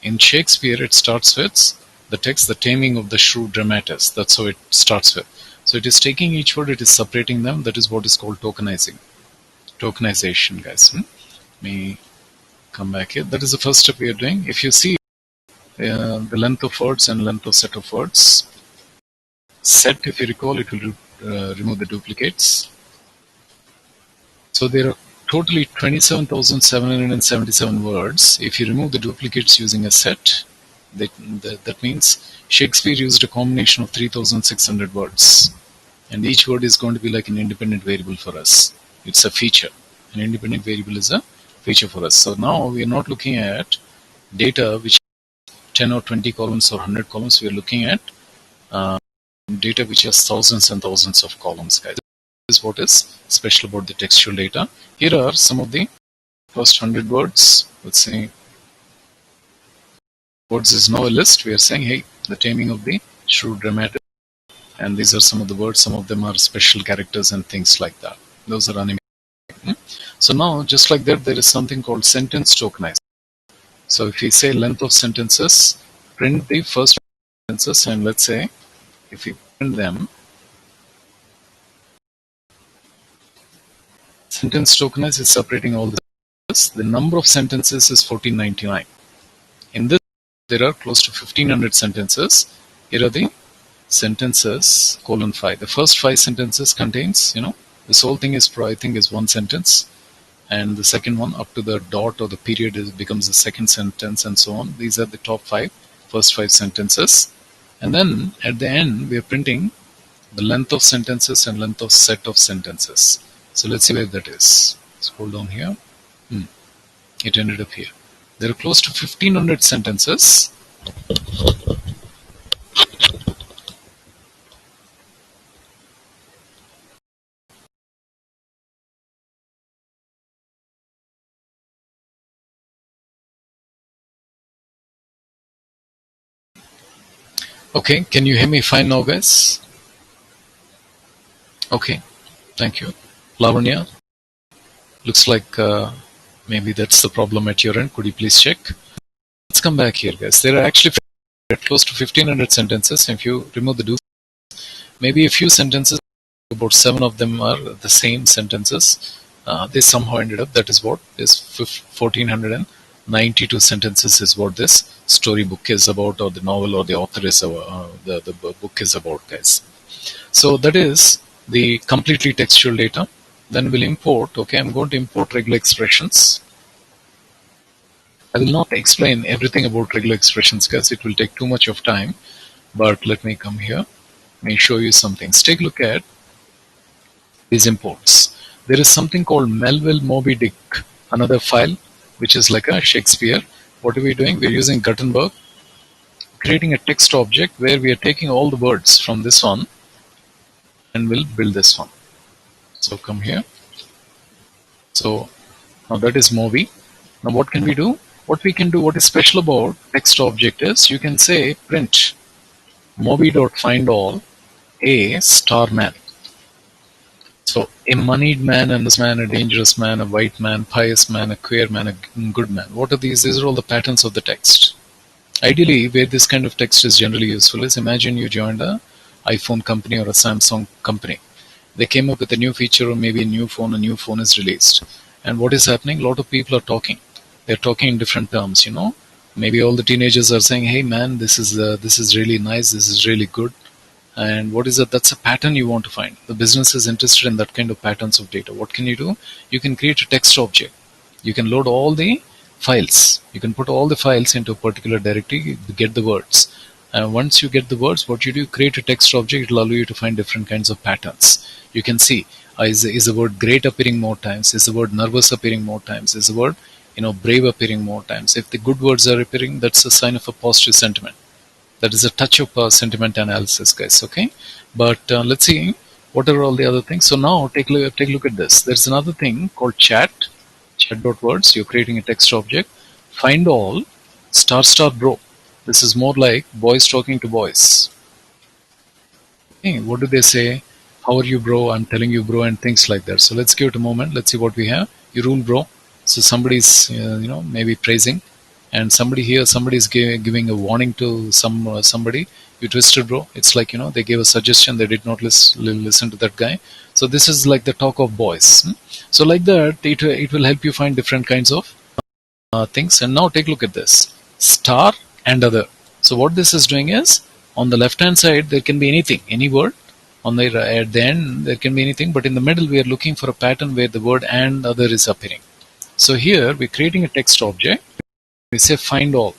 In Shakespeare, it starts with the text, the taming of the shrew dramatis. That's how it starts with. So it is taking each word, it is separating them. That is what is called tokenizing. Tokenization, guys. Let me come back here. That is the first step we are doing. If you see the length of words and length of set of words, set, if you recall, it will remove the duplicates. So there are totally 27,777 words. If you remove the duplicates using a set, that means Shakespeare used a combination of 3,600 words. And each word is going to be like an independent variable for us. It's a feature. An independent variable is a feature for us. So now we are not looking at data which 10 or 20 columns or 100 columns. We are looking at data which has thousands and thousands of columns, guys. This is what is special about the textual data. Here are some of the first 100 words. Let's say words is now a list. We are saying, hey, the taming of the shrew dramatis. And these are some of the words. Some of them are special characters and things like that. Those are animated. So now, just like that, there is something called sentence tokenize. So if we say length of sentences, print the first sentences, and let's say if we print them, sentence tokenize is separating all the sentences. The number of sentences is 1499. In this, there are close to 1500 sentences. Here are the sentences, :5. The first 5 sentences contains, this whole thing is, I think, is one sentence. And the second one up to the dot or the period becomes the second sentence and so on. These are the top 5, first 5 sentences. And then at the end, we are printing the length of sentences and length of set of sentences. So let's see where that is. Scroll down here. It ended up here. There are close to 1500 sentences. Okay, can you hear me fine now, guys? Okay, thank you. Lavanya, looks like maybe that's the problem at your end. Could you please check? Let's come back here, guys. There are actually close to 1500 sentences. If you remove the maybe a few sentences, about 7 of them are the same sentences. They somehow ended up. That is what this 1492 sentences is what this storybook is about, or the novel, or the author is the book is about, guys. So that is the completely textual data. Then we'll import. Okay, I'm going to import regular expressions. I will not explain everything about regular expressions, guys. It will take too much of time. But let me come here. Let me show you some things. Take a look at these imports. There is something called Melville Moby Dick, another file, which is like a Shakespeare. What are we doing? We're using Gutenberg, creating a text object where we are taking all the words from this one and we'll build this one. So come here. So now that is Moby. Now what can we do? What we can do, what is special about text object is you can say print Moby.findAll a star man. So a moneyed man, an honest man, a dangerous man, a white man, pious man, a queer man, a good man. What are these? These are all the patterns of the text. Ideally, where this kind of text is generally useful is imagine you joined a iPhone company or a Samsung company. They came up with a new feature or maybe a new phone is released. And what is happening? A lot of people are talking. They're talking in different terms, Maybe all the teenagers are saying, hey man, this is really nice, this is really good. And what is that? That's a pattern you want to find. The business is interested in that kind of patterns of data. What can you do? You can create a text object. You can load all the files. You can put all the files into a particular directory, get the words. And once you get the words, what you do, create a text object. It will allow you to find different kinds of patterns. You can see, is the word great appearing more times? Is the word nervous appearing more times? Is the word, brave appearing more times? If the good words are appearing, that's a sign of a positive sentiment. That is a touch of sentiment analysis, guys. Okay, but let's see. What are all the other things? So now take a look at this. There's another thing called chat.words. You're creating a text object. Find all star bro. This is more like boys talking to boys. Hey, what do they say? How are you, bro? I'm telling you, bro, and things like that. So let's give it a moment. Let's see what we have. You rule, bro. So somebody's, maybe praising, and somebody's giving a warning to somebody. You twisted, bro. It's like they gave a suggestion. They did not listen to that guy. So this is like the talk of boys. So like that, it will help you find different kinds of things. And now take a look at this. Star and other. So what this is doing is, on the left hand side there can be anything, any word. On the at the end there can be anything, but in the middle we are looking for a pattern where the word and other is appearing. So here we're creating a text object. We say find all.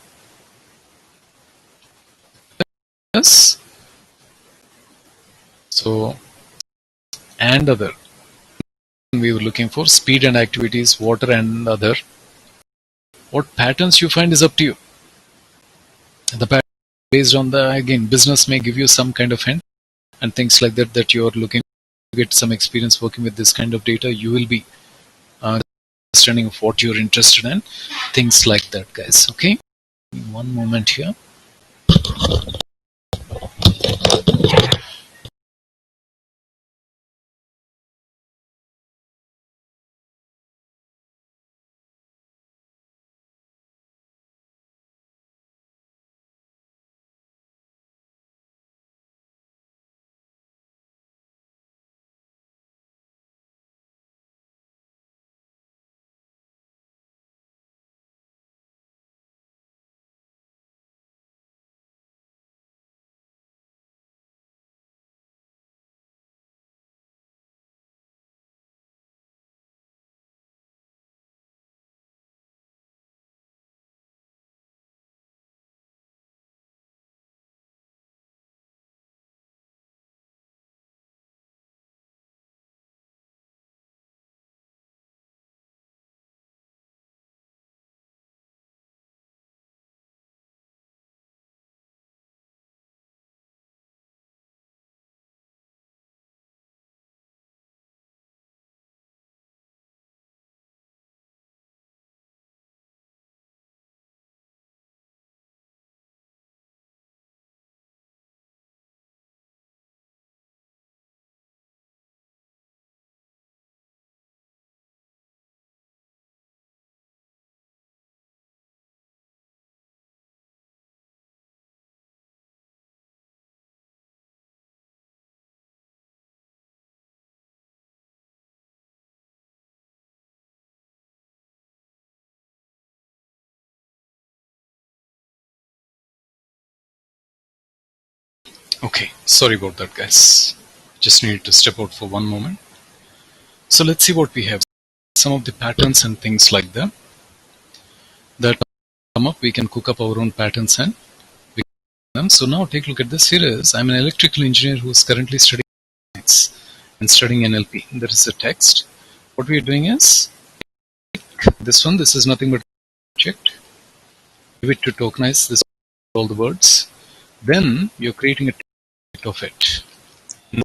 Yes. So and other. We were looking for speed and activities, water and other. What patterns you find is up to you. The pattern based on the, again, business may give you some kind of hint and things like that you're looking to get some experience working with this kind of data. You will be understanding of what you're interested in, things like that, guys. Okay, one moment here. Okay, sorry about that, guys. Just needed to step out for one moment. So let's see what we have. Some of the patterns and things like that come up. We can cook up our own patterns and them. So now take a look at this. Here is, I'm an electrical engineer who is currently studying science and studying NLP. There is a text. What we are doing is, this one, this is nothing but object. Give it to tokenize this, all the words. Then you're creating a text of it. Now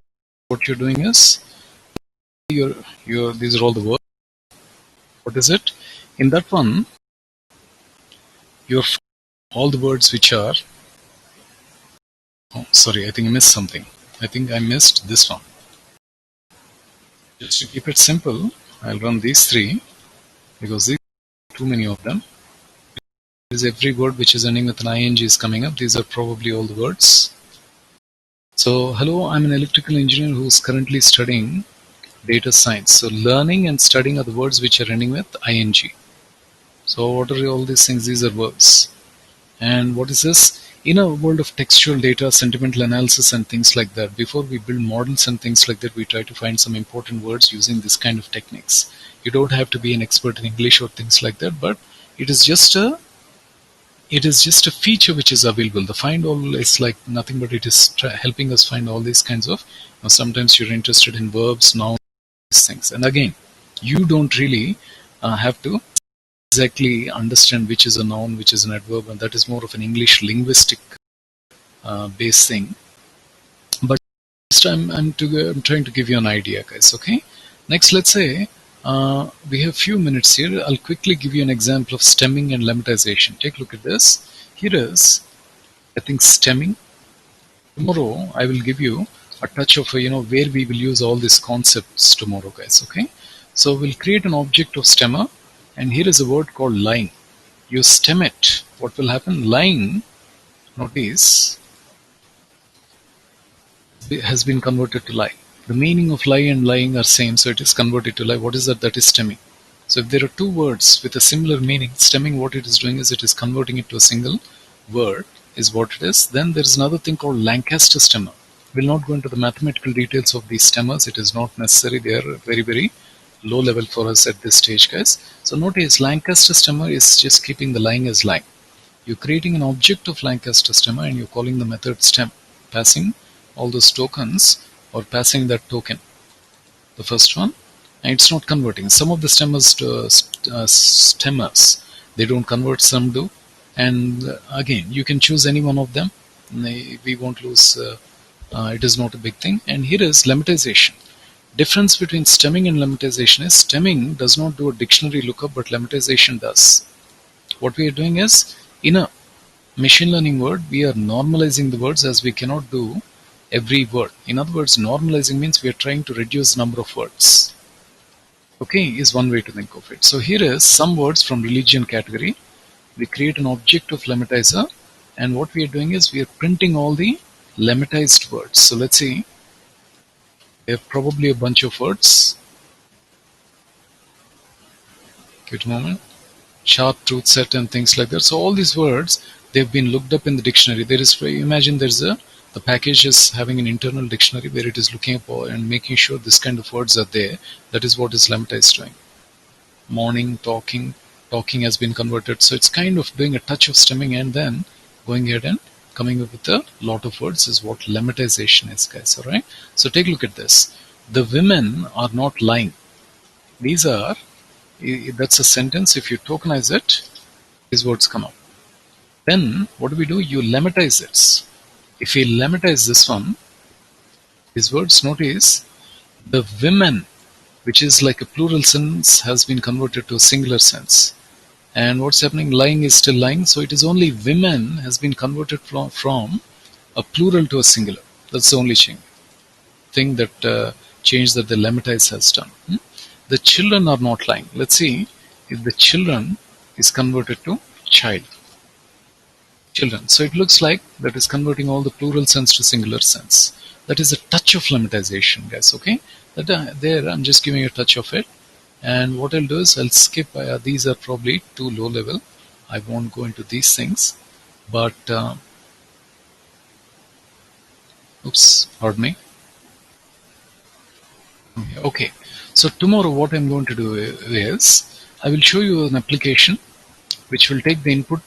what you're doing is, these are all the words. What is it? In that one, you're all the words which are, oh, sorry, I think I missed something. I think I missed this one. Just to keep it simple, I'll run these three because these are too many of them. Is every word which is ending with an ing is coming up. These are probably all the words. So, hello, I'm an electrical engineer who is currently studying data science. So, learning and studying are the words which are ending with ing. So, what are all these things? These are verbs. And what is this? In a world of textual data, sentimental analysis, and things like that, before we build models and things like that, we try to find some important words using this kind of techniques. You don't have to be an expert in English or things like that, but it is just a feature which is available. The find all is like nothing but it is helping us find all these kinds of, sometimes you're interested in verbs, nouns, these things. And again, you don't really have to exactly understand which is a noun, which is an adverb, and that is more of an English linguistic based thing. But just I'm trying to give you an idea, guys. Okay. Next, let's say we have few minutes here. I'll quickly give you an example of stemming and lemmatization. Take a look at this. Here is, I think, stemming. Tomorrow I will give you a touch of where we will use all these concepts tomorrow, guys. Okay. So we'll create an object of stemmer, and here is a word called lying. You stem it. What will happen? Lying, notice, has been converted to lie. The meaning of lie and lying are same, so it is converted to lie. What is that? That is stemming. So if there are two words with a similar meaning, stemming, what it is doing is it is converting it to a single word, is what it is. Then there is another thing called Lancaster stemmer. We'll not go into the mathematical details of these stemmers. It is not necessary. They are very, very low level for us at this stage, guys. So notice Lancaster stemmer is just keeping the lying as lying. You're creating an object of Lancaster stemmer and you're calling the method stem, passing all those tokens or passing that token, the first one, and it's not converting. Some of the stemmers, they don't convert, some do, and again, you can choose any one of them. We won't lose. It is not a big thing. And here is lemmatization. Difference between stemming and lemmatization is stemming does not do a dictionary lookup, but lemmatization does. What we are doing is, in a machine learning word, we are normalizing the words, as we cannot do every word. In other words, normalizing means we are trying to reduce the number of words. Okay, is one way to think of it. So here is some words from religion category. We create an object of lemmatizer, and what we are doing is we are printing all the lemmatized words. So let's see, we have probably a bunch of words. Give it a moment. Sharp, truth, set, and things like that. So all these words, they've been looked up in the dictionary. There is, imagine there's the package is having an internal dictionary where it is looking up and making sure this kind of words are there. That is what is lemmatized doing. Morning, talking has been converted. So it's kind of doing a touch of stemming and then going ahead and coming up with a lot of words is what lemmatization is, guys. All right. So take a look at this. The women are not lying. These are, that's a sentence. If you tokenize it, these words come out. Then what do? You lemmatize it. If we lemmatize this one, these words, notice the women, which is like a plural sense, has been converted to a singular sense. And what's happening? Lying is still lying, so it is only women has been converted from a plural to a singular. That's the only thing that change that the lemmatize has done. The children are not lying. Let's see if the children is converted to child. Children. So it looks like that is converting all the plural sense to singular sense. That is a touch of lemmatization, guys. Okay, that there I'm just giving you a touch of it. And what I'll do is I'll skip. These are probably too low level. I won't go into these things. But oops, pardon me. Okay. So tomorrow, what I'm going to do is I will show you an application which will take the input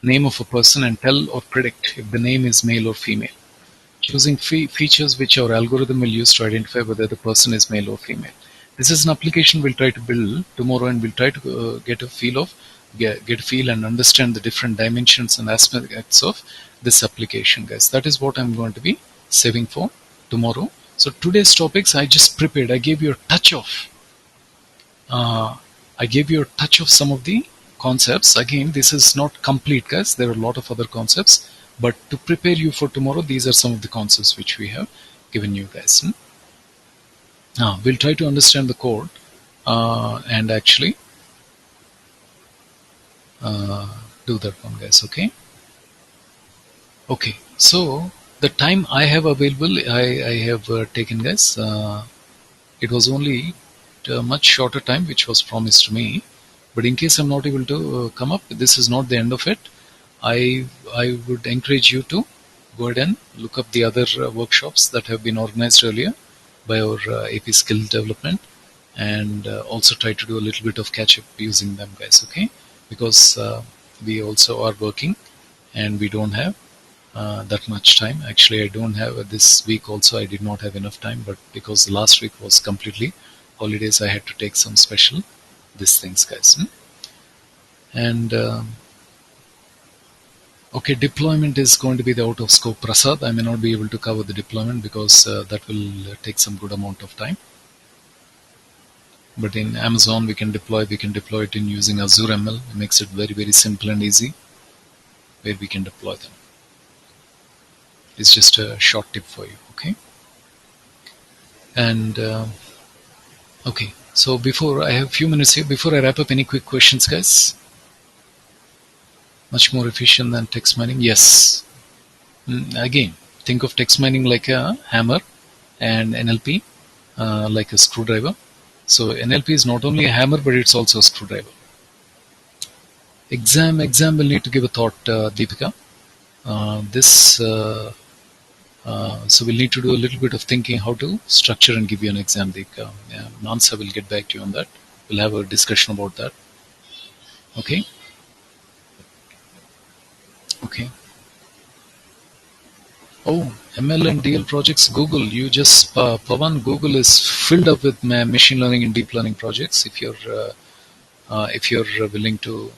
name of a person and tell or predict if the name is male or female, choosing features which our algorithm will use to identify whether the person is male or female. This is an application we'll try to build tomorrow, and we'll try to get a feel and understand the different dimensions and aspects of this application, guys. That is what I'm going to be saving for tomorrow. So today's topics I just prepared. Uh, I gave you a touch of some of the concepts. Again, this is not complete, guys. There are a lot of other concepts, but to prepare you for tomorrow, these are some of the concepts which we have given you, guys. Now, we'll try to understand the code and actually uh, do that one, guys. Okay. Okay. So the time I have available, I have taken, guys. It was only a much shorter time which was promised to me. But in case I'm not able to come up, this is not the end of it. I would encourage you to go ahead and look up the other workshops that have been organized earlier by our AP skill development, and also try to do a little bit of catch up using them, guys. Okay, because we also are working and we don't have that much time. Actually, I don't have this week also. I did not have enough time, but because the last week was completely holidays, I had to take some special these things, guys. And Okay, deployment is going to be the out of scope, Prasad. I may not be able to cover the deployment because that will take some good amount of time. But in Amazon, we can deploy it in using Azure ML. It makes it very, very simple and easy where we can deploy them. It's just a short tip for you, okay? And okay, so before I have a few minutes here, before I wrap up, any quick questions, guys? Much more efficient than text mining? Yes. Again, think of text mining like a hammer and NLP like a screwdriver. So NLP is not only a hammer, but it's also a screwdriver. Exam will need to give a thought, Deepika. So we'll need to do a little bit of thinking how to structure and give you an exam, Deepika. Nansa will get back to you on that. We'll have a discussion about that. Okay? Okay. Oh, ML and DL projects, Google. You just, Pavan, Google is filled up with machine learning and deep learning projects. If you're willing to,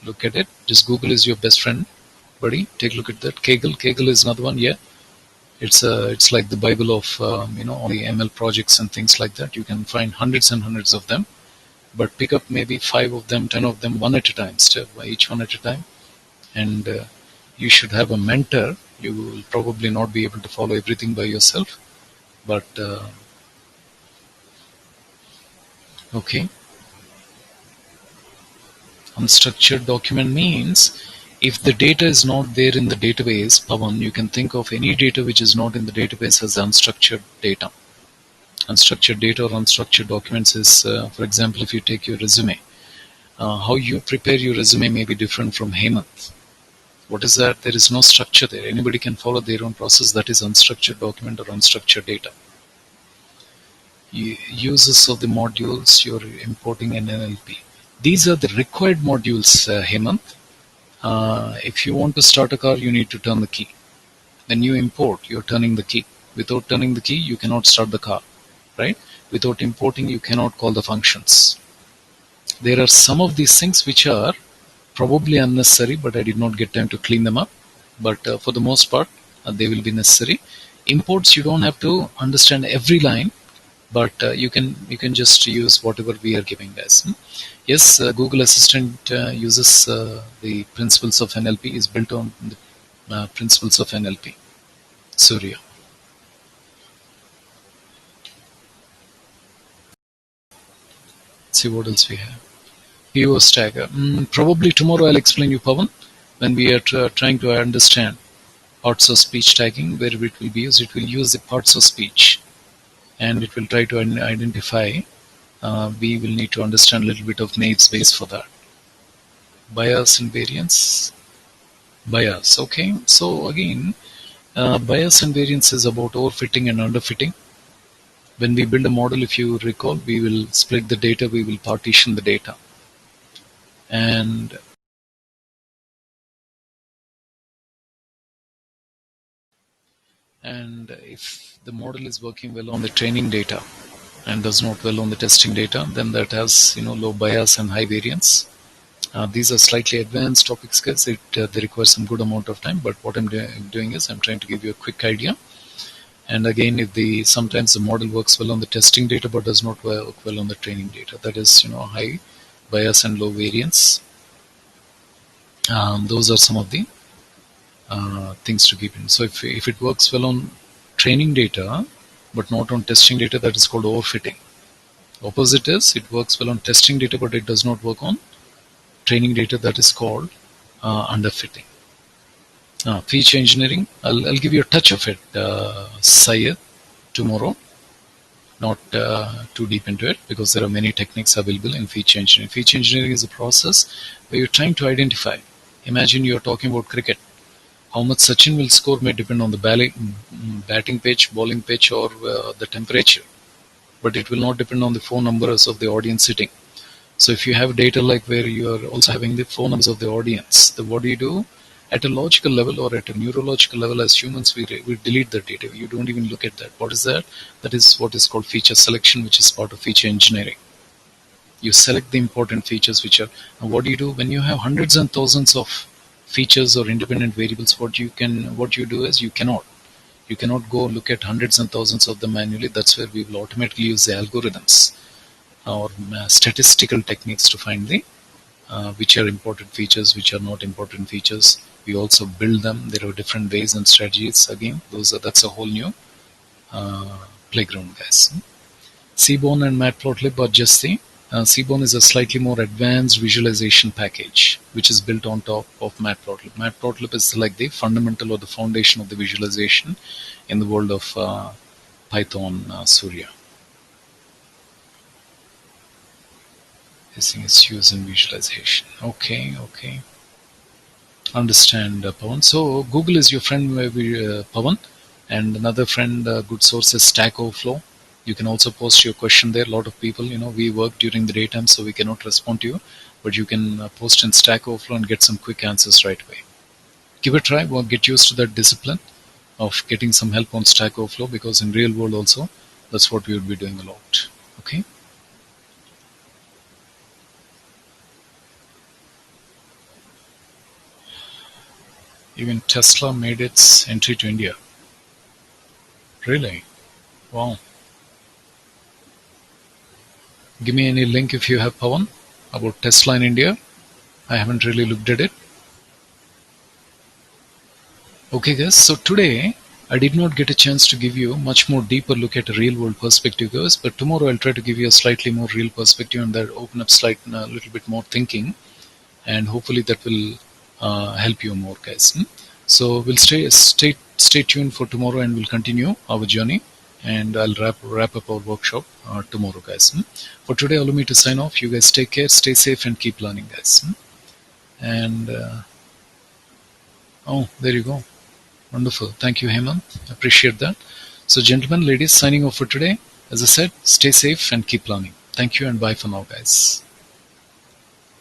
look at it, just Google is your best friend, buddy. Take a look at that. Kaggle is another one. Yeah, it's like the Bible of, all the ML projects and things like that. You can find hundreds and hundreds of them, but pick up maybe 5 of them, 10 of them, one at a time, step by each one at a time, and you should have a mentor. You will probably not be able to follow everything by yourself, but okay. Unstructured document means if the data is not there in the database, Pawan, you can think of any data which is not in the database as unstructured data. Unstructured data or unstructured documents is, for example, if you take your resume, how you prepare your resume may be different from Hemant. What is that? There is no structure there. Anybody can follow their own process. That is unstructured document or unstructured data. Uses of the modules you're importing in NLP. These are the required modules, Hemant. If you want to start a car, you need to turn the key. When you import, you're turning the key. Without turning the key, you cannot start the car, right? Without importing, you cannot call the functions. There are some of these things which are probably unnecessary, but I did not get time to clean them up. But for the most part, they will be necessary. Imports, you don't have to understand every line, but you can just use whatever we are giving guys. Yes, Google Assistant uses the principles of NLP, is built on the principles of NLP. Surya. Let's see what else we have. PO stagger. Probably tomorrow I'll explain you, Pavan, when we are trying to understand parts of speech tagging, where it will be used. It will use the parts of speech, and it will try to identify. We will need to understand a little bit of naive space for that. Bias and variance. Bias. Okay. So again, bias and variance is about overfitting and underfitting. When we build a model, if you recall, we will split the data, we will partition the data. And if the model is working well on the training data and does not well on the testing data, then that has low bias and high variance. These are slightly advanced topics, guys. They require some good amount of time, but what I'm doing is I'm trying to give you a quick idea. And again, if sometimes the model works well on the testing data but does not work well on the training data, that is high bias and low variance. Those are some of the things to keep in. So if it works well on training data but not on testing data, that is called overfitting. Opposite is it works well on testing data but it does not work on training data, that is called underfitting. Feature engineering, I'll give you a touch of it, Syed, tomorrow. Not too deep into it because there are many techniques available in feature engineering. Feature engineering is a process where you're trying to identify. Imagine you're talking about cricket. How much Sachin will score may depend on the batting pitch, bowling pitch, or the temperature. But it will not depend on the phone numbers of the audience sitting. So if you have data like where you are also having the phone numbers of the audience, then what do? At a logical level or at a neurological level, as humans, we delete the data. You don't even look at that. What is that? That is what is called feature selection, which is part of feature engineering. You select the important features which are. And what do? When you have hundreds and thousands of features or independent variables, what you do is you cannot go look at hundreds and thousands of them manually. That's where we will automatically use the algorithms or statistical techniques to find the which are important features, which are not important features. We also build them. There are different ways and strategies. Again, that's a whole new playground, guys. Seaborn and Matplotlib are just the Seaborn is a slightly more advanced visualization package which is built on top of Matplotlib. Matplotlib is like the fundamental or the foundation of the visualization in the world of Python Surya. Using its use in visualization. Okay. Understand, Pawan. So Google is your friend, Pawan, and another friend, good source is Stack Overflow. You can also post your question there. A lot of people, we work during the daytime, so we cannot respond to you, but you can post in Stack Overflow and get some quick answers right away. Give it a try. Well, get used to that discipline of getting some help on Stack Overflow, because in real world also, that's what we would be doing a lot. Okay. Even Tesla made its entry to India. Really? Wow. Give me any link if you have, Pawan, about Tesla in India. I haven't really looked at it. Okay, guys. So today I did not get a chance to give you much more deeper look at a real world perspective, guys. But tomorrow I'll try to give you a slightly more real perspective, and that open up a little bit more thinking, and hopefully that will help you more, guys. So we'll stay tuned for tomorrow, and we'll continue our journey. And I'll wrap up our workshop tomorrow, guys. For today, allow me to sign off. You guys take care, stay safe, and keep learning, guys. And oh, there you go. Wonderful. Thank you, Hemant. Appreciate that. So, gentlemen, ladies, signing off for today. As I said, stay safe and keep learning. Thank you, and bye for now, guys.